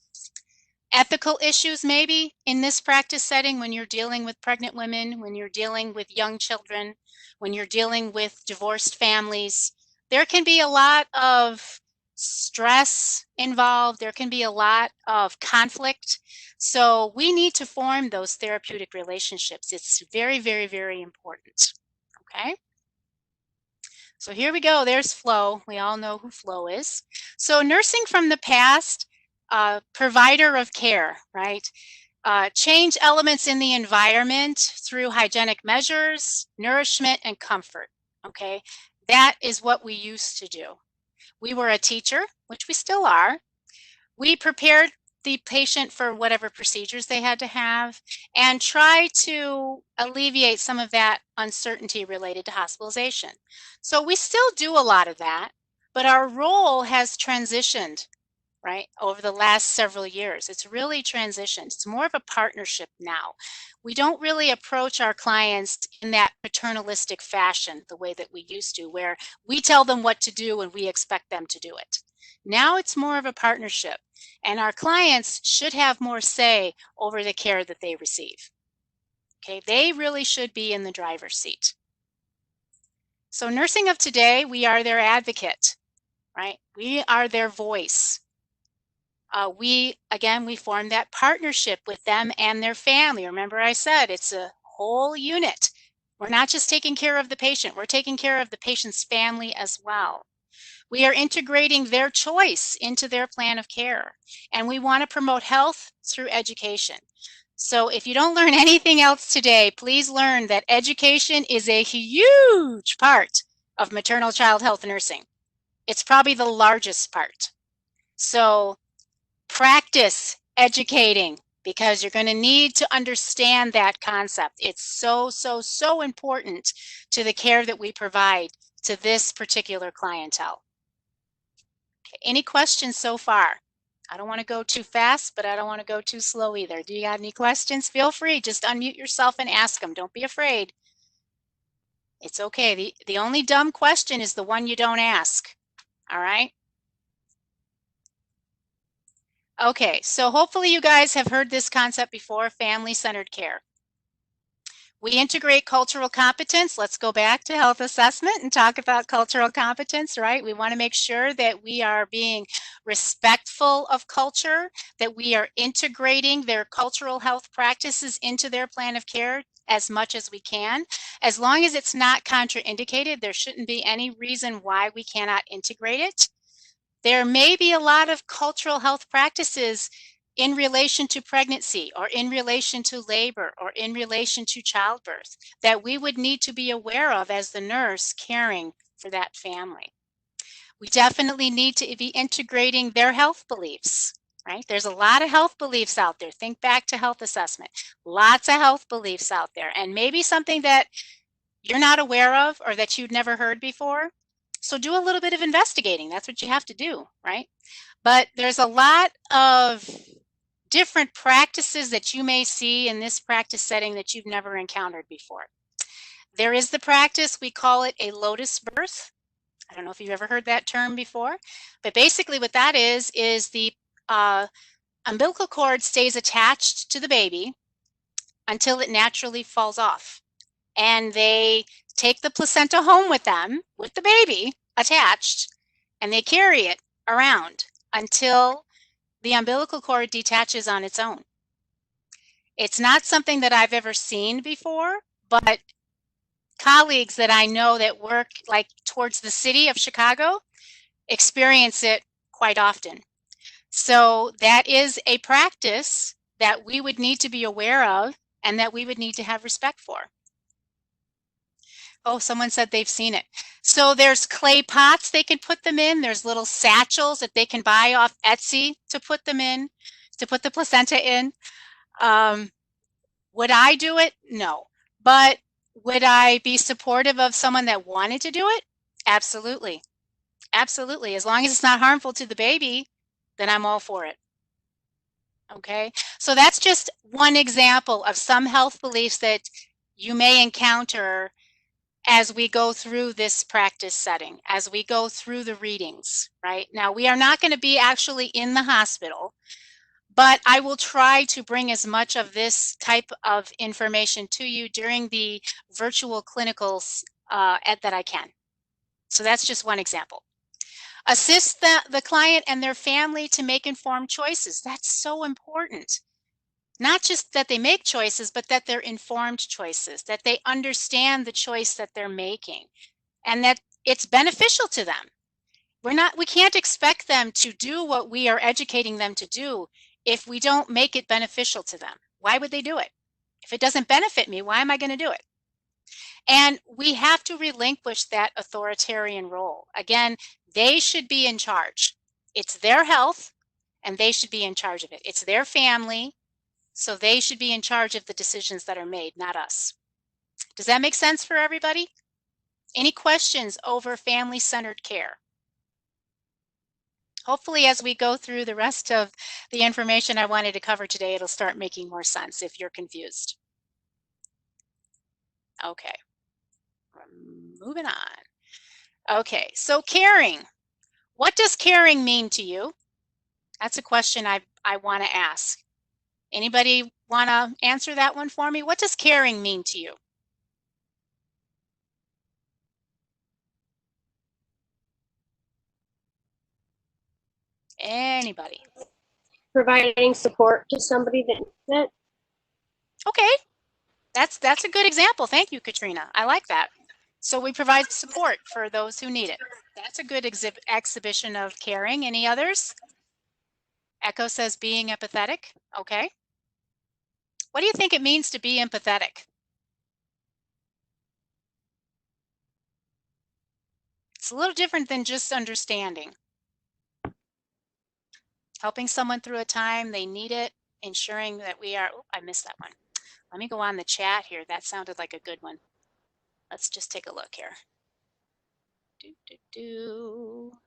ethical issues maybe in this practice setting when you're dealing with pregnant women, when you're dealing with young children, when you're dealing with divorced families. There can be a lot of stress involved. There can be a lot of conflict. So we need to form those therapeutic relationships. It's very, very, very important. Okay. So here we go. There's Flo. We all know who Flo is. So nursing from the past, provider of care, right? Change elements in the environment through hygienic measures, nourishment, and comfort. Okay, that is what we used to do. We were a teacher, which we still are. We prepared the patient for whatever procedures they had to have and try to alleviate some of that uncertainty related to hospitalization. So we still do a lot of that, but our role has transitioned, right, over the last several years. It's really transitioned. It's more of a partnership now. We don't really approach our clients in that paternalistic fashion the way that we used to, where we tell them what to do and we expect them to do it. Now it's more of a partnership, and our clients should have more say over the care that they receive. Okay, they really should be in the driver's seat. So nursing of today, we are their advocate, right? We are their voice. We form that partnership with them and their family. Remember I said it's a whole unit. We're not just taking care of the patient, we're taking care of the patient's family as well. We are integrating their choice into their plan of care, and we want to promote health through education. So if you don't learn anything else today, please learn that education is a huge part of maternal child health nursing. It's probably the largest part. So practice educating, because you're going to need to understand that concept. It's so, so, so important to the care that we provide to this particular clientele. Any questions so far? I don't want to go too fast, but I don't want to go too slow either. Do you have any questions? Feel free. Just unmute yourself and ask them. Don't be afraid. It's okay. The only dumb question is the one you don't ask. All right? Okay, so hopefully you guys have heard this concept before, family-centered care. We integrate cultural competence. Let's go back to health assessment and talk about cultural competence, right? We want to make sure that we are being respectful of culture, that we are integrating their cultural health practices into their plan of care as much as we can. As long as it's not contraindicated, there shouldn't be any reason why we cannot integrate it. There may be a lot of cultural health practices in relation to pregnancy or in relation to labor or in relation to childbirth that we would need to be aware of as the nurse caring for that family. We definitely need to be integrating their health beliefs, right? There's a lot of health beliefs out there. Think back to health assessment. Lots of health beliefs out there, and maybe something that you're not aware of or that you'd never heard before So do a little bit of investigating. That's what you have to do, right? But there's a lot of different practices that you may see in this practice setting that you've never encountered before. There is the practice, we call it a lotus birth. I don't know if you've ever heard that term before, but basically what that is the umbilical cord stays attached to the baby until it naturally falls off. And they take the placenta home with them, with the baby attached, and they carry it around until the umbilical cord detaches on its own. It's not something that I've ever seen before, but colleagues that I know that work like towards the city of Chicago experience it quite often. So that is a practice that we would need to be aware of and that we would need to have respect for. Oh, someone said they've seen it. So there's clay pots they can put them in. There's little satchels that they can buy off Etsy to put them in, to put the placenta in. Would I do it? No. But would I be supportive of someone that wanted to do it? Absolutely. Absolutely. As long as it's not harmful to the baby, then I'm all for it. Okay. So that's just one example of some health beliefs that you may encounter as we go through this practice setting, as we go through the readings, right? Now, we are not going to be actually in the hospital, but I will try to bring as much of this type of information to you during the virtual clinicals that I can. So that's just one example. Assist the client and their family to make informed choices. That's so important. Not just that they make choices, but that they're informed choices, that they understand the choice that they're making, and that it's beneficial to them. We can't expect them to do what we are educating them to do if we don't make it beneficial to them. Why would they do it? If it doesn't benefit me, why am I going to do it? And we have to relinquish that authoritarian role. Again, they should be in charge. It's their health, and they should be in charge of it. It's their family, so they should be in charge of the decisions that are made, not us. Does that make sense for everybody? Any questions over family-centered care? Hopefully, as we go through the rest of the information I wanted to cover today, it'll start making more sense if you're confused. Okay, moving on. Okay, so caring. What does caring mean to you? That's a question I want to ask. Anybody want to answer that one for me? What does caring mean to you? Anybody? Providing support to somebody that needs it. Okay, that's a good example. Thank you, Katrina. I like that. So we provide support for those who need it. That's a good exhibition of caring. Any others? Echo says being empathetic. Okay. What do you think it means to be empathetic? It's a little different than just understanding. Helping someone through a time they need it, ensuring that we are, oh, I missed that one. Let me go on the chat here. That sounded like a good one. Let's just take a look here.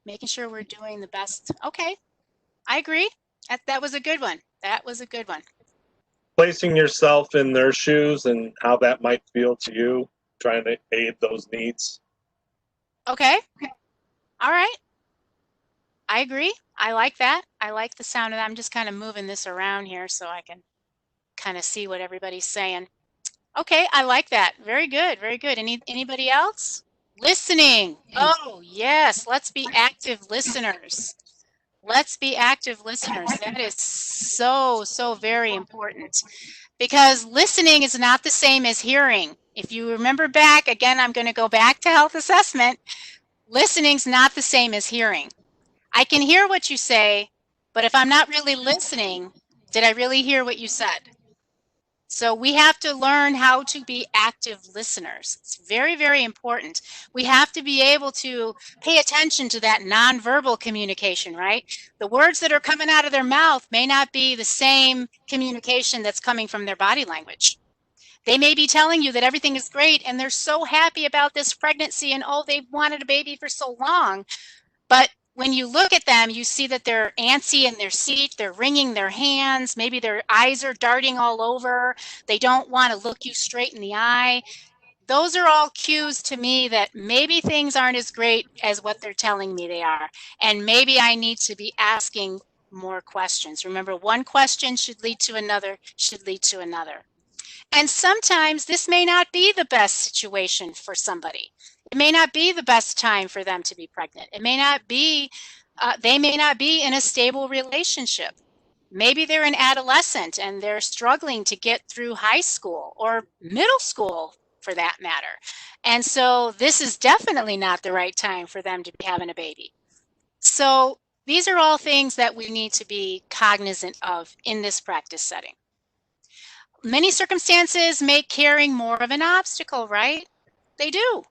Making sure we're doing the best. Okay, I agree. That was a good one. That was a good one. Placing yourself in their shoes and how that might feel to you, trying to aid those needs. Okay. All right. I agree. I like that. I like the sound of that. I'm just kind of moving this around here so I can kind of see what everybody's saying. Okay, I like that. Very good. Very good. Anybody else? Listening. Oh, yes. Let's be active listeners. Let's be active listeners. That is so, so very important, because listening is not the same as hearing. If you remember back, again, I'm going to go back to health assessment. Listening's not the same as hearing. I can hear what you say, but if I'm not really listening, did I really hear what you said? So we have to learn how to be active listeners. It's very, very important. We have to be able to pay attention to that nonverbal communication, right? The words that are coming out of their mouth may not be the same communication that's coming from their body language. They may be telling you that everything is great and they're so happy about this pregnancy and oh, they've wanted a baby for so long. But when you look at them, you see that they're antsy in their seat, they're wringing their hands, maybe their eyes are darting all over, they don't want to look you straight in the eye. Those are all cues to me that maybe things aren't as great as what they're telling me they are. And maybe I need to be asking more questions. Remember, one question should lead to another, should lead to another. And sometimes this may not be the best situation for somebody. It may not be the best time for them to be pregnant. It may not be, they may not be in a stable relationship. Maybe they're an adolescent and they're struggling to get through high school or middle school for that matter. And so this is definitely not the right time for them to be having a baby. So these are all things that we need to be cognizant of in this practice setting. Many circumstances make caring more of an obstacle, right? They do.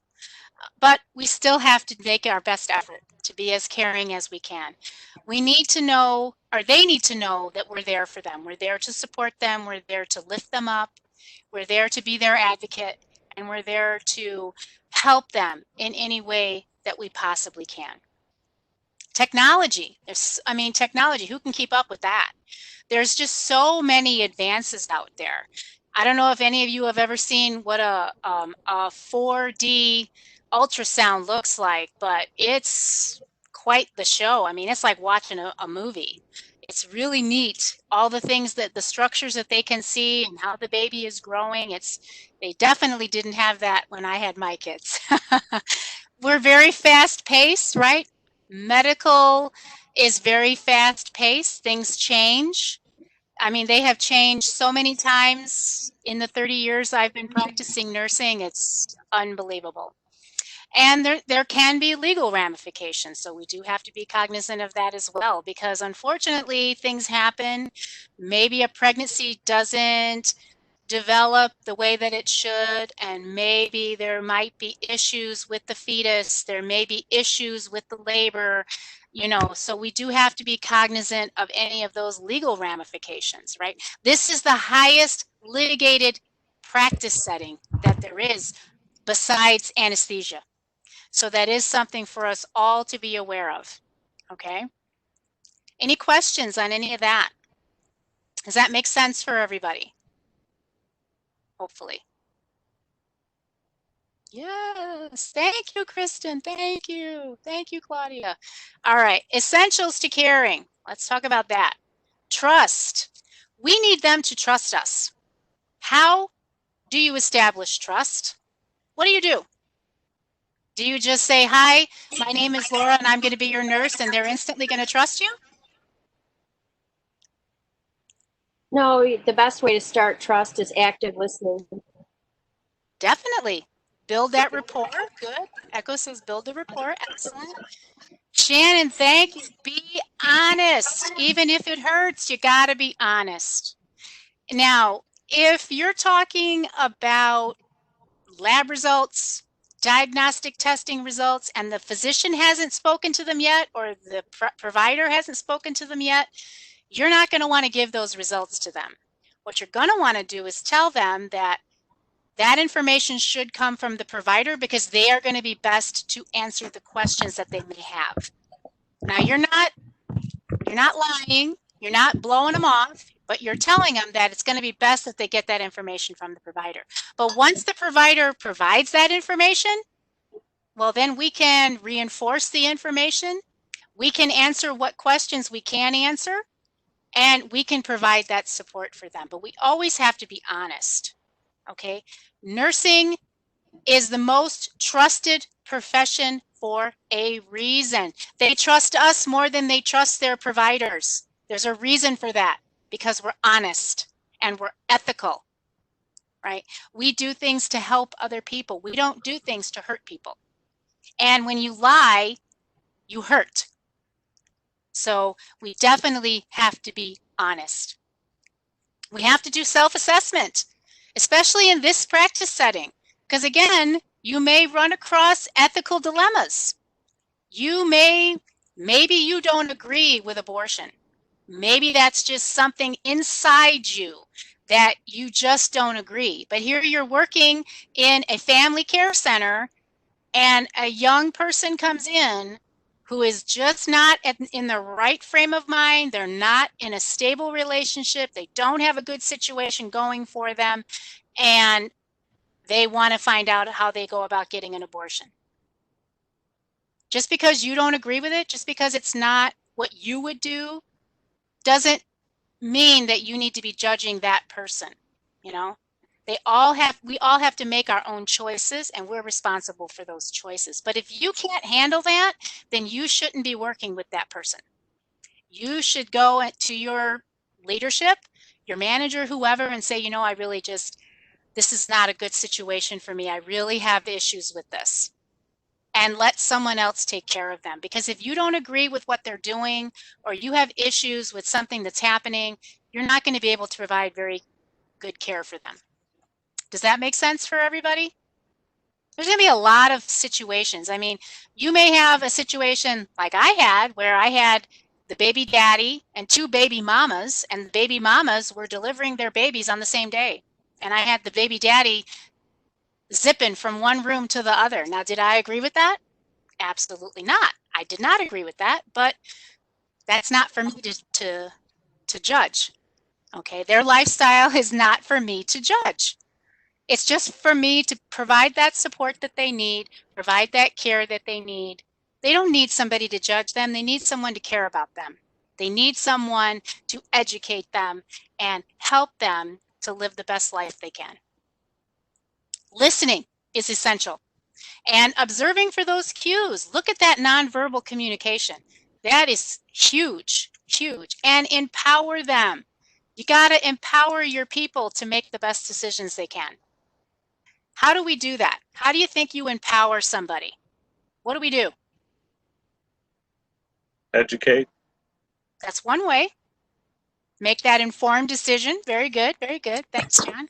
But we still have to make our best effort to be as caring as we can. We need to know, or they need to know, that we're there for them. We're there to support them. We're there to lift them up. We're there to be their advocate. And we're there to help them in any way that we possibly can. Technology. Technology, who can keep up with that? There's just so many advances out there. I don't know if any of you have ever seen what a 4D ultrasound looks like, but it's quite the show. I mean, it's like watching a movie. It's really neat. All the things the structures that they can see and how the baby is growing. They definitely didn't have that when I had my kids. We're very fast paced, right? Medical is very fast paced. Things change. I mean, they have changed so many times in the 30 years I've been practicing nursing. It's unbelievable. And there can be legal ramifications. So we do have to be cognizant of that as well, because unfortunately things happen. Maybe a pregnancy doesn't develop the way that it should, and maybe there might be issues with the fetus, there may be issues with the labor, so we do have to be cognizant of any of those legal ramifications, right? This is the highest litigated practice setting that there is besides anesthesia. So that is something for us all to be aware of, okay? Any questions on any of that? Does that make sense for everybody? Hopefully. Yes, thank you, Kristen. Thank you. Thank you, Claudia. All right, essentials to caring. Let's talk about that. Trust. We need them to trust us. How do you establish trust? What do? Do you just say, hi, my name is Laura and I'm going to be your nurse, and they're instantly going to trust you? No, the best way to start trust is active listening. Definitely. Build that rapport. Good. Echo says build the rapport. Excellent. Shannon, thank you. Be honest. Even if it hurts, you got to be honest. Now, if you're talking about lab results, diagnostic testing results, and the physician hasn't spoken to them yet, or the provider hasn't spoken to them yet, you're not going to want to give those results to them. What you're going to want to do is tell them that information should come from the provider, because they are going to be best to answer the questions that they may have. Now, you're not lying, you're not blowing them off, but you're telling them that it's going to be best that they get that information from the provider. But once the provider provides that information, well, then we can reinforce the information, we can answer what questions we can answer, and we can provide that support for them. But we always have to be honest. Okay, nursing is the most trusted profession for a reason. They trust us more than they trust their providers. There's a reason for that, because we're honest and we're ethical, right? We do things to help other people. We don't do things to hurt people. And when you lie, you hurt. So we definitely have to be honest. We have to do self-assessment, especially in this practice setting, because again, you may run across ethical dilemmas. Maybe you don't agree with abortion. Maybe that's just something inside you that you just don't agree. But here you're working in a family care center and a young person comes in who is just not in the right frame of mind. They're not in a stable relationship. They don't have a good situation going for them. And they want to find out how they go about getting an abortion. Just because you don't agree with it, just because it's not what you would do, doesn't mean that you need to be judging that person. You know, we all have to make our own choices, and we're responsible for those choices. But if you can't handle that, then you shouldn't be working with that person. You should go to your leadership, your manager, whoever, and say, you know, I really just, this is not a good situation for me. I really have issues with this. And let someone else take care of them. Because if you don't agree with what they're doing, or you have issues with something that's happening, you're not going to be able to provide very good care for them. Does that make sense for everybody? There's going to be a lot of situations. I mean, you may have a situation like I had, where I had the baby daddy and 2 baby mamas, and the baby mamas were delivering their babies on the same day. And I had the baby daddy zipping from one room to the other. Now, did I agree with that? Absolutely not. I did not agree with that, but that's not for me to judge. Okay, their lifestyle is not for me to judge. It's just for me to provide that support that they need, provide that care that they need. They don't need somebody to judge them. They need someone to care about them. They need someone to educate them and help them to live the best life they can. Listening is essential. And observing for those cues. Look at that nonverbal communication. That is huge, huge. And empower them. You got to empower your people to make the best decisions they can. How do we do that? How do you think you empower somebody? What do we do? Educate. That's one way. Make that informed decision. Very good, very good. Thanks, John.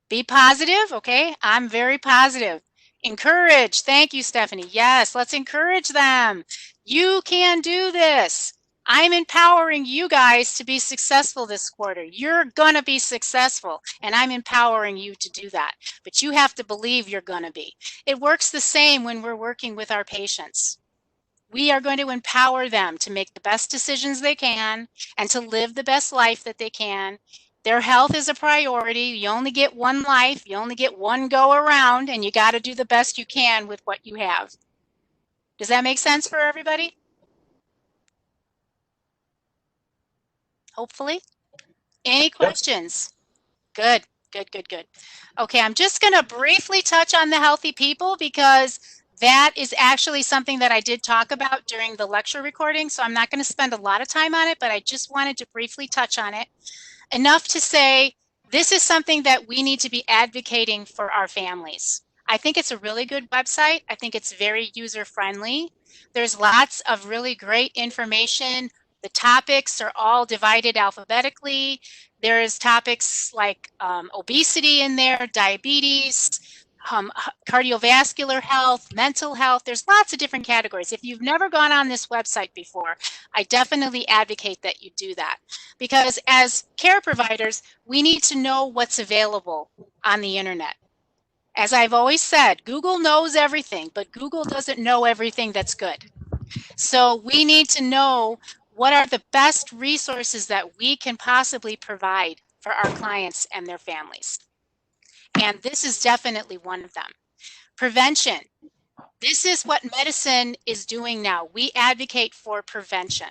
Be positive, okay? I'm very positive. Encourage. Thank you, Stephanie. Yes, let's encourage them. You can do this. I'm empowering you guys to be successful this quarter. You're going to be successful, and I'm empowering you to do that. But you have to believe you're going to be. It works the same when we're working with our patients. We are going to empower them to make the best decisions they can and to live the best life that they can. Their health is a priority. You only get one life. You only get one go around, and you got to do the best you can with what you have. Does that make sense for everybody? Hopefully. Any questions? Good, good, good, good. Okay, I'm just going to briefly touch on the healthy people because that is actually something that I did talk about during the lecture recording. So I'm not going to spend a lot of time on it, but I just wanted to briefly touch on it. Enough to say this is something that we need to be advocating for our families. I think it's a really good website. I think it's very user-friendly. There's lots of really great information. The topics are all divided alphabetically. There's topics like obesity in there, diabetes, cardiovascular health, mental health. There's lots of different categories. If you've never gone on this website before, I definitely advocate that you do that. Because as care providers, we need to know what's available on the internet. As I've always said, Google knows everything, but Google doesn't know everything that's good. So we need to know what are the best resources that we can possibly provide for our clients and their families. And this is definitely one of them. Prevention. This is what medicine is doing now. We advocate for prevention,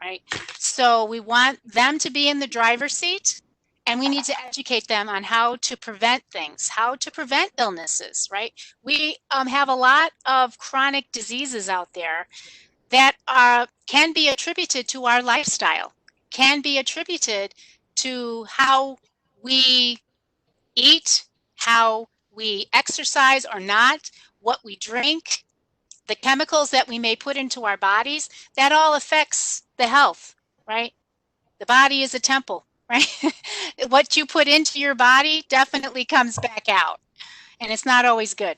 right? So we want them to be in the driver's seat, and we need to educate them on how to prevent things, how to prevent illnesses, right? We have a lot of chronic diseases out there that can be attributed to our lifestyle, can be attributed to how we eat, how we exercise or not, what we drink, the chemicals that we may put into our bodies. That all affects the health, right? The body is a temple, right? What you put into your body definitely comes back out, and it's not always good.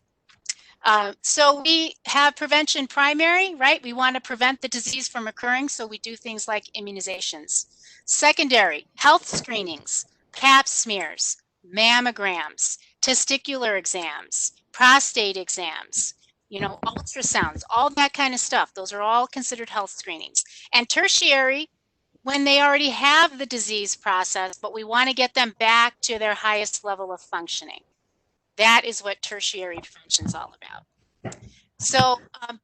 So we have prevention primary, right? We want to prevent the disease from occurring, so we do things like immunizations. Secondary, health screenings, pap smears, mammograms, testicular exams, prostate exams, ultrasounds, all that kind of stuff. Those are all considered health screenings. And tertiary, when they already have the disease process, but we want to get them back to their highest level of functioning. That is what tertiary prevention is all about. So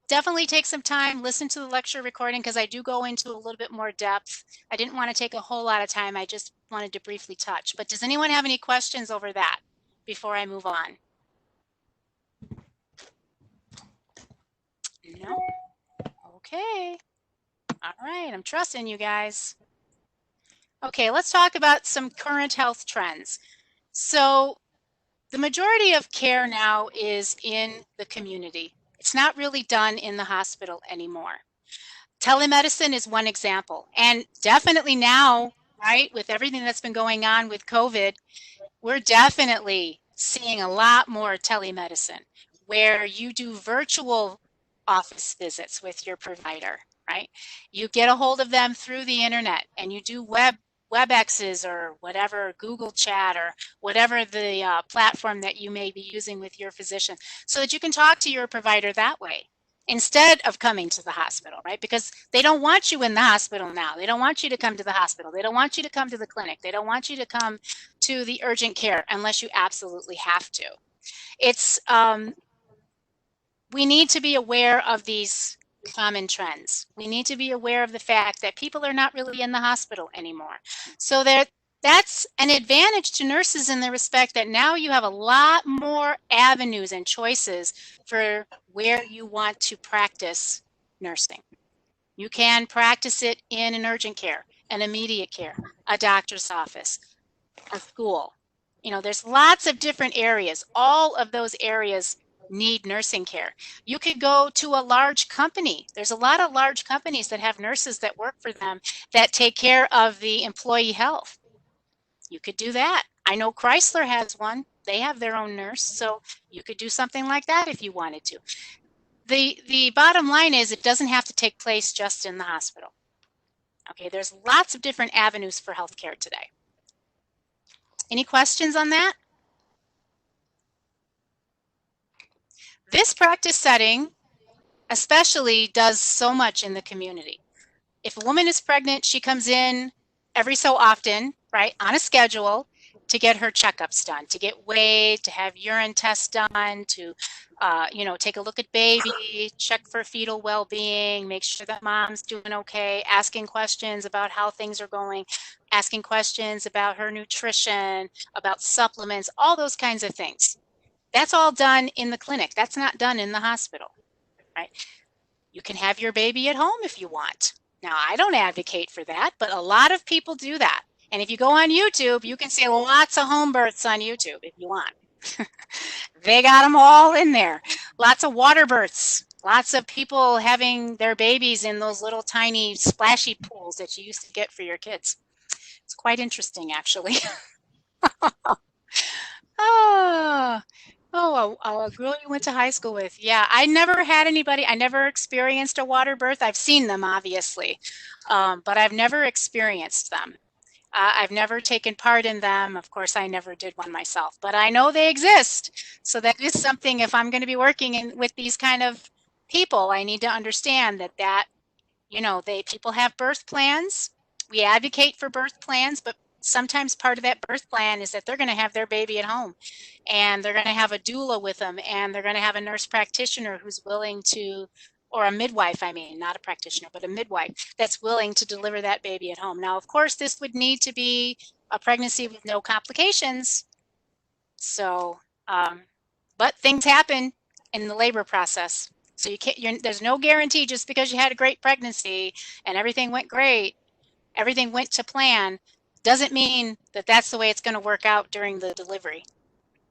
definitely take some time, listen to the lecture recording, because I do go into a little bit more depth. I didn't want to take a whole lot of time. I just wanted to briefly touch. But does anyone have any questions over that before I move on? No? Okay. All right, I'm trusting you guys. Okay, let's talk about some current health trends. So the majority of care now is in the community. It's not really done in the hospital anymore. Telemedicine is one example. And definitely now, right, with everything that's been going on with COVID, we're definitely seeing a lot more telemedicine where you do virtual office visits with your provider, right? You get a hold of them through the internet and you do WebExes or whatever, Google Chat or whatever the platform that you may be using with your physician, so that you can talk to your provider that way instead of coming to the hospital, right? Because they don't want you in the hospital now. They don't want you to come to the hospital. They don't want you to come to the clinic. They don't want you to come to the urgent care unless you absolutely have to. It's we need to be aware of these common trends. We need to be aware of the fact that people are not really in the hospital anymore. So that's an advantage to nurses in the respect that now you have a lot more avenues and choices for where you want to practice nursing. You can practice it in an urgent care, an immediate care, a doctor's office, a school. There's lots of different areas. All of those areas need nursing care. You could go to a large company. There's a lot of large companies that have nurses that work for them that take care of the employee health. You could do that. I know Chrysler has one. They have their own nurse, so you could do something like that if you wanted to. The bottom line is it doesn't have to take place just in the hospital. Okay, there's lots of different avenues for healthcare today. Any questions on that? This practice setting especially does so much in the community. If a woman is pregnant, she comes in every so often, right, on a schedule to get her checkups done, to get weighed, to have urine tests done, to take a look at baby, check for fetal well-being, make sure that mom's doing okay, asking questions about how things are going, asking questions about her nutrition, about supplements, all those kinds of things. That's all done in the clinic. That's not done in the hospital, right? You can have your baby at home if you want. Now, I don't advocate for that, but a lot of people do that. And if you go on YouTube, you can see lots of home births on YouTube if you want. They got them all in there. Lots of water births. Lots of people having their babies in those little tiny splashy pools that you used to get for your kids. It's quite interesting, actually. A girl you went to high school with. Yeah, I never had anybody, I never experienced a water birth. I've seen them, obviously, but I've never experienced them. I've never taken part in them. Of course, I never did one myself, but I know they exist. So that is something, if I'm going to be working with these kind of people, I need to understand that people have birth plans. We advocate for birth plans, but sometimes part of that birth plan is that they're going to have their baby at home and they're going to have a doula with them and they're going to have a nurse practitioner who's willing to, or a midwife, I mean, not a practitioner, but a midwife that's willing to deliver that baby at home. Now, of course, this would need to be a pregnancy with no complications. So, but things happen in the labor process. So there's no guarantee just because you had a great pregnancy and everything went great, everything went to plan, doesn't mean that that's the way it's going to work out during the delivery.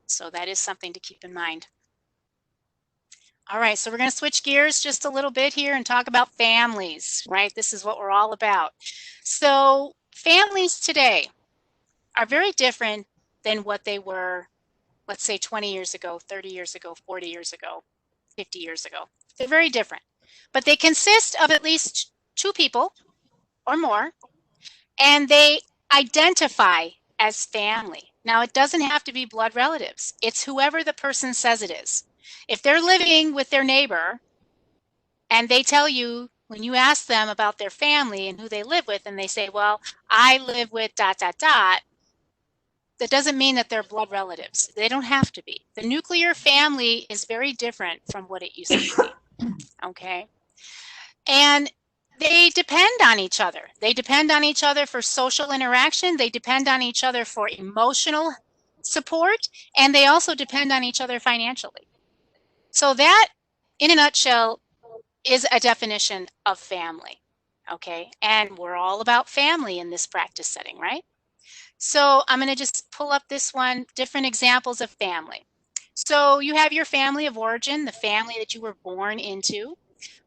So that is something to keep in mind. All right, so we're going to switch gears just a little bit here and talk about families, right? This is what we're all about. So families today are very different than what they were, let's say 20 years ago, 30 years ago, 40 years ago. 50 years ago. They're very different, but they consist of at least two people or more, and they identify as family. Now, it doesn't have to be blood relatives. It's whoever the person says it is. If they're living with their neighbor and they tell you, when you ask them about their family and who they live with, and they say, well, I live with dot, dot, dot, that doesn't mean that they're blood relatives. They don't have to be. The nuclear family is very different from what it used to be. Okay? And they depend on each other. They depend on each other for social interaction. They depend on each other for emotional support. And they also depend on each other financially. So that, in a nutshell, is a definition of family. Okay? And we're all about family in this practice setting, right? So I'm going to just pull up this one, different examples of family. So you have your family of origin, the family that you were born into,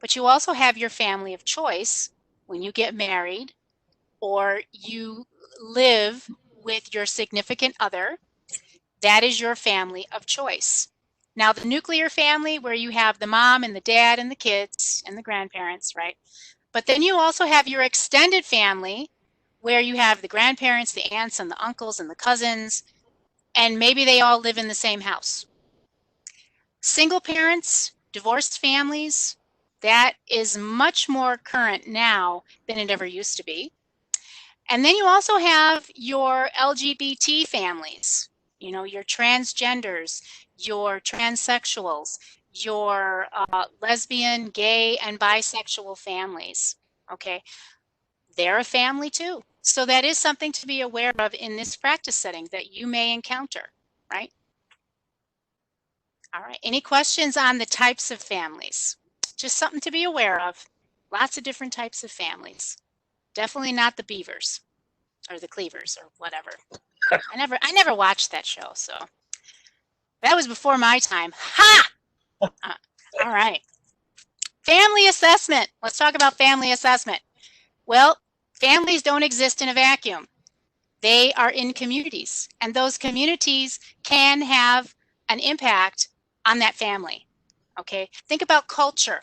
but you also have your family of choice when you get married or you live with your significant other. That is your family of choice. Now, the nuclear family, where you have the mom and the dad and the kids and the grandparents, right? But then you also have your extended family, where you have the grandparents, the aunts, and the uncles, and the cousins, and maybe they all live in the same house. Single parents, divorced families, that is much more current now than it ever used to be. And then you also have your LGBT families, you know, your transgenders, your transsexuals, your lesbian, gay, and bisexual families. Okay, they're a family too. So that is something to be aware of in this practice setting that you may encounter, right? All right, any questions on the types of families? Just something to be aware of. Lots of different types of families. Definitely not the beavers or the cleavers or whatever. I never watched that show, so that was before my time. Ha! All right. Family assessment. Let's talk about family assessment. Well, families don't exist in a vacuum. They are in communities, and those communities can have an impact on that family. Okay, think about culture.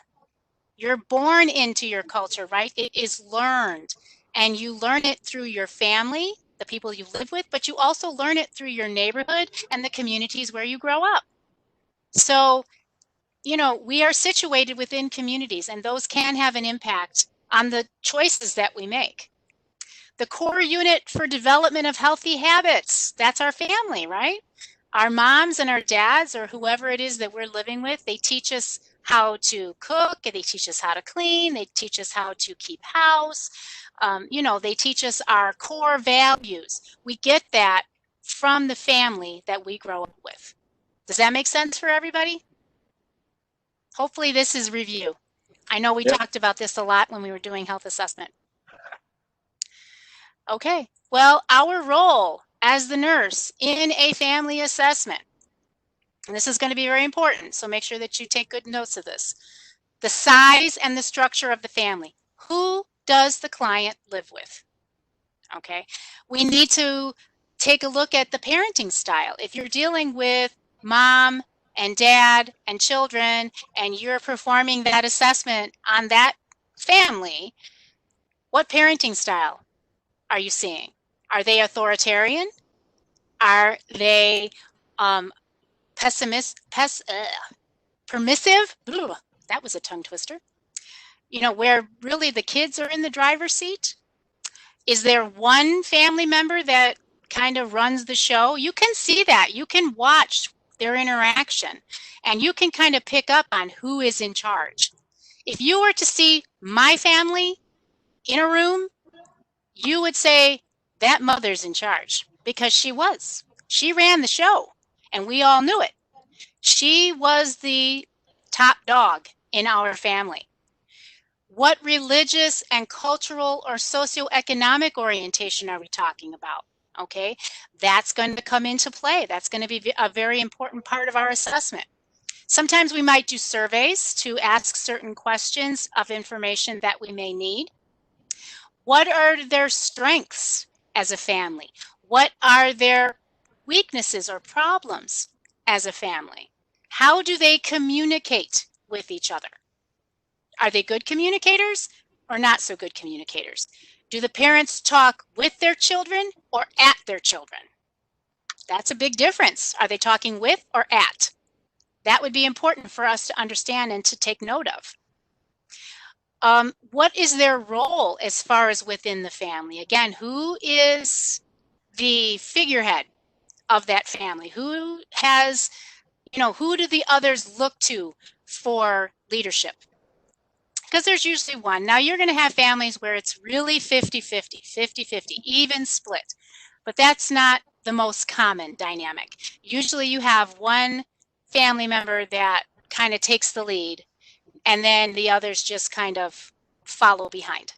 You're born into your culture, right? It is learned, and you learn it through your family, the people you live with, but you also learn it through your neighborhood and the communities where you grow up. So, you know, we are situated within communities, and those can have an impact on the choices that we make. The core unit for development of healthy habits, that's our family, right? Our moms and our dads, or whoever it is that we're living with, they teach us how to cook, they teach us how to clean, they teach us how to keep house. You know, they teach us our core values. We get that from the family that we grow up with. Does that make sense for everybody? Hopefully this is review. I know we talked about this a lot when we were doing health assessment. Okay, well, our role as the nurse in a family assessment, and this is going to be very important, so make sure that you take good notes of this. The size and the structure of the family. Who does the client live with? Okay, we need to take a look at the parenting style. If you're dealing with mom and dad and children, and you're performing that assessment on that family, what parenting style are you seeing? Are they authoritarian? Are they permissive? Ugh, that was a tongue twister. You know, where really the kids are in the driver's seat? Is there one family member that kind of runs the show? You can see that. You can watch their interaction, and you can kind of pick up on who is in charge. If you were to see my family in a room, you would say that mother's in charge, because she was. She ran the show, and we all knew it. She was the top dog in our family. What religious and cultural or socioeconomic orientation are we talking about? Okay, that's going to come into play. That's going to be a very important part of our assessment. Sometimes we might do surveys to ask certain questions of information that we may need. What are their strengths as a family? What are their weaknesses or problems as a family? How do they communicate with each other? Are they good communicators or not so good communicators? Do the parents talk with their children or at their children? That's a big difference. Are they talking with or at? That would be important for us to understand and to take note of. What is their role as far as within the family? Again, who is the figurehead of that family? Who has, who do the others look to for leadership? Because there's usually one. Now you're going to have families where it's really 50-50, 50-50, even split. But that's not the most common dynamic. Usually you have one family member that kind of takes the lead, and then the others just kind of follow behind.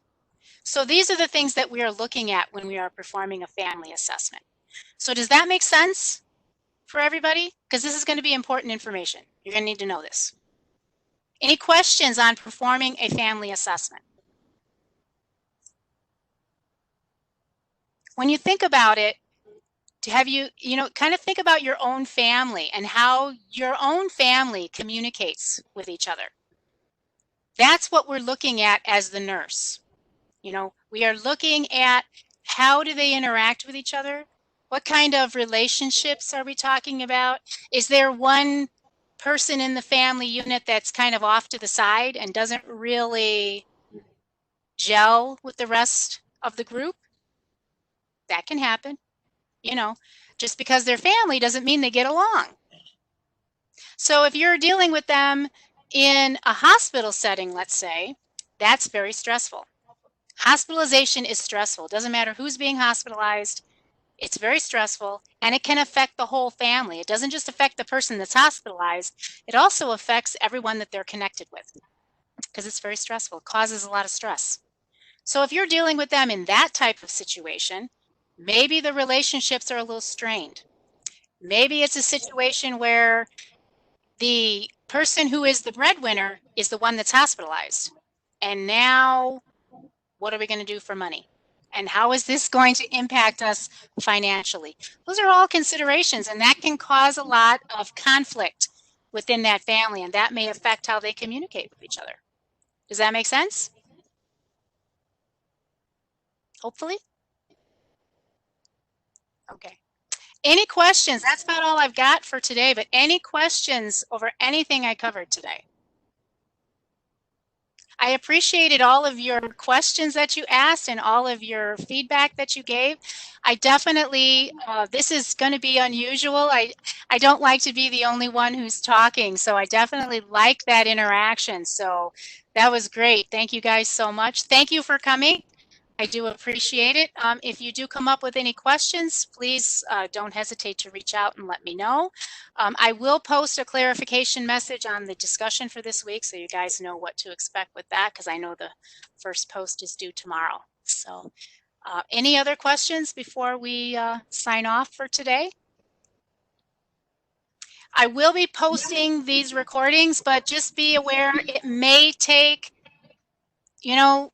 So these are the things that we are looking at when we are performing a family assessment. So does that make sense for everybody? Because this is going to be important information. You're going to need to know this. Any questions on performing a family assessment? When you think about it, have you, kind of think about your own family and how your own family communicates with each other. That's what we're looking at as the nurse. We are looking at how do they interact with each other? What kind of relationships are we talking about? Is there one person in the family unit that's kind of off to the side and doesn't really gel with the rest of the group? That can happen. Just because they're family doesn't mean they get along. So if you're dealing with them in a hospital setting, let's say, that's very stressful. Hospitalization is stressful. It doesn't matter who's being hospitalized. It's very stressful, and it can affect the whole family. It doesn't just affect the person that's hospitalized. It also affects everyone that they're connected with because it's very stressful. It causes a lot of stress. So if you're dealing with them in that type of situation, maybe the relationships are a little strained. Maybe it's a situation where the person who is the breadwinner is the one that's hospitalized. And now, what are we going to do for money? And how is this going to impact us financially? Those are all considerations, and that can cause a lot of conflict within that family, and that may affect how they communicate with each other. Does that make sense? Hopefully. Okay. Any questions? That's about all I've got for today, but any questions over anything I covered today? I appreciated all of your questions that you asked and all of your feedback that you gave. I definitely, this is going to be unusual. I don't like to be the only one who's talking, so I definitely like that interaction. So that was great. Thank you guys so much. Thank you for coming. I do appreciate it. If you do come up with any questions, please don't hesitate to reach out and let me know. I will post a clarification message on the discussion for this week so you guys know what to expect with that, because I know the first post is due tomorrow. So any other questions before we sign off for today? I will be posting these recordings, but just be aware it may take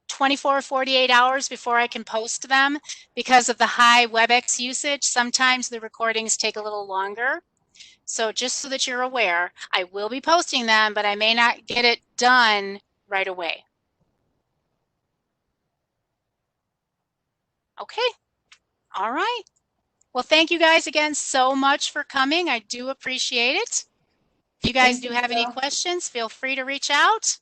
24 or 48 hours before I can post them because of the high WebEx usage. Sometimes the recordings take a little longer. So just so that you're aware, I will be posting them, but I may not get it done right away. Okay. All right. Well, thank you guys again so much for coming. I do appreciate it. If you guys do have any questions, feel free to reach out.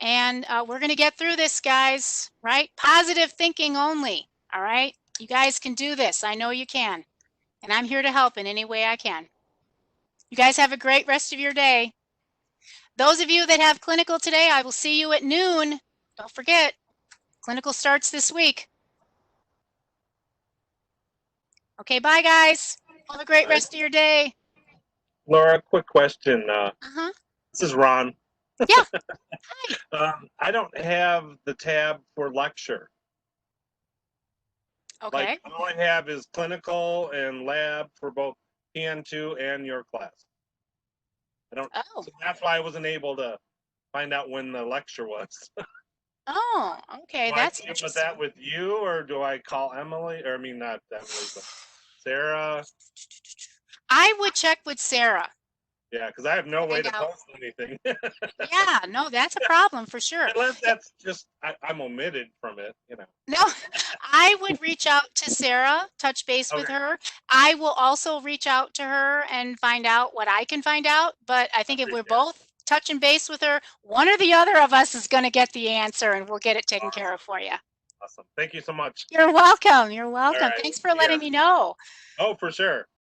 And we're going to get through this, guys, right? Positive thinking only, all right? You guys can do this. I know you can. And I'm here to help in any way I can. You guys have a great rest of your day. Those of you that have clinical today, I will see you at noon. Don't forget, clinical starts this week. Okay, bye, guys. Have a great rest of your day. Laura, quick question. Uh-huh. This is Ron. Yeah. I don't have the tab for lecture. Okay. Like, all I have is clinical and lab for both PN2 and your class. I don't. Oh. So that's why I wasn't able to find out when the lecture was. Oh, okay. That's Do interesting. that with you, or do I call Emily? Or I mean, not Emily, but Sarah. I would check with Sarah. Yeah, because I have no way to Find out. post anything. Yeah, no, that's a problem for sure. Unless that's just, I'm omitted from it, you know. No, I would reach out to Sarah, touch base with Okay. her. I will also reach out to her and find out what I can find out. But I think if we're Appreciate it. both touching base with her, one or the other of us is going to get the answer and we'll get it taken care of for you. Awesome. Thank you so much. You're welcome. You're All welcome. right. Thanks for Yeah. letting me know. Oh, for sure.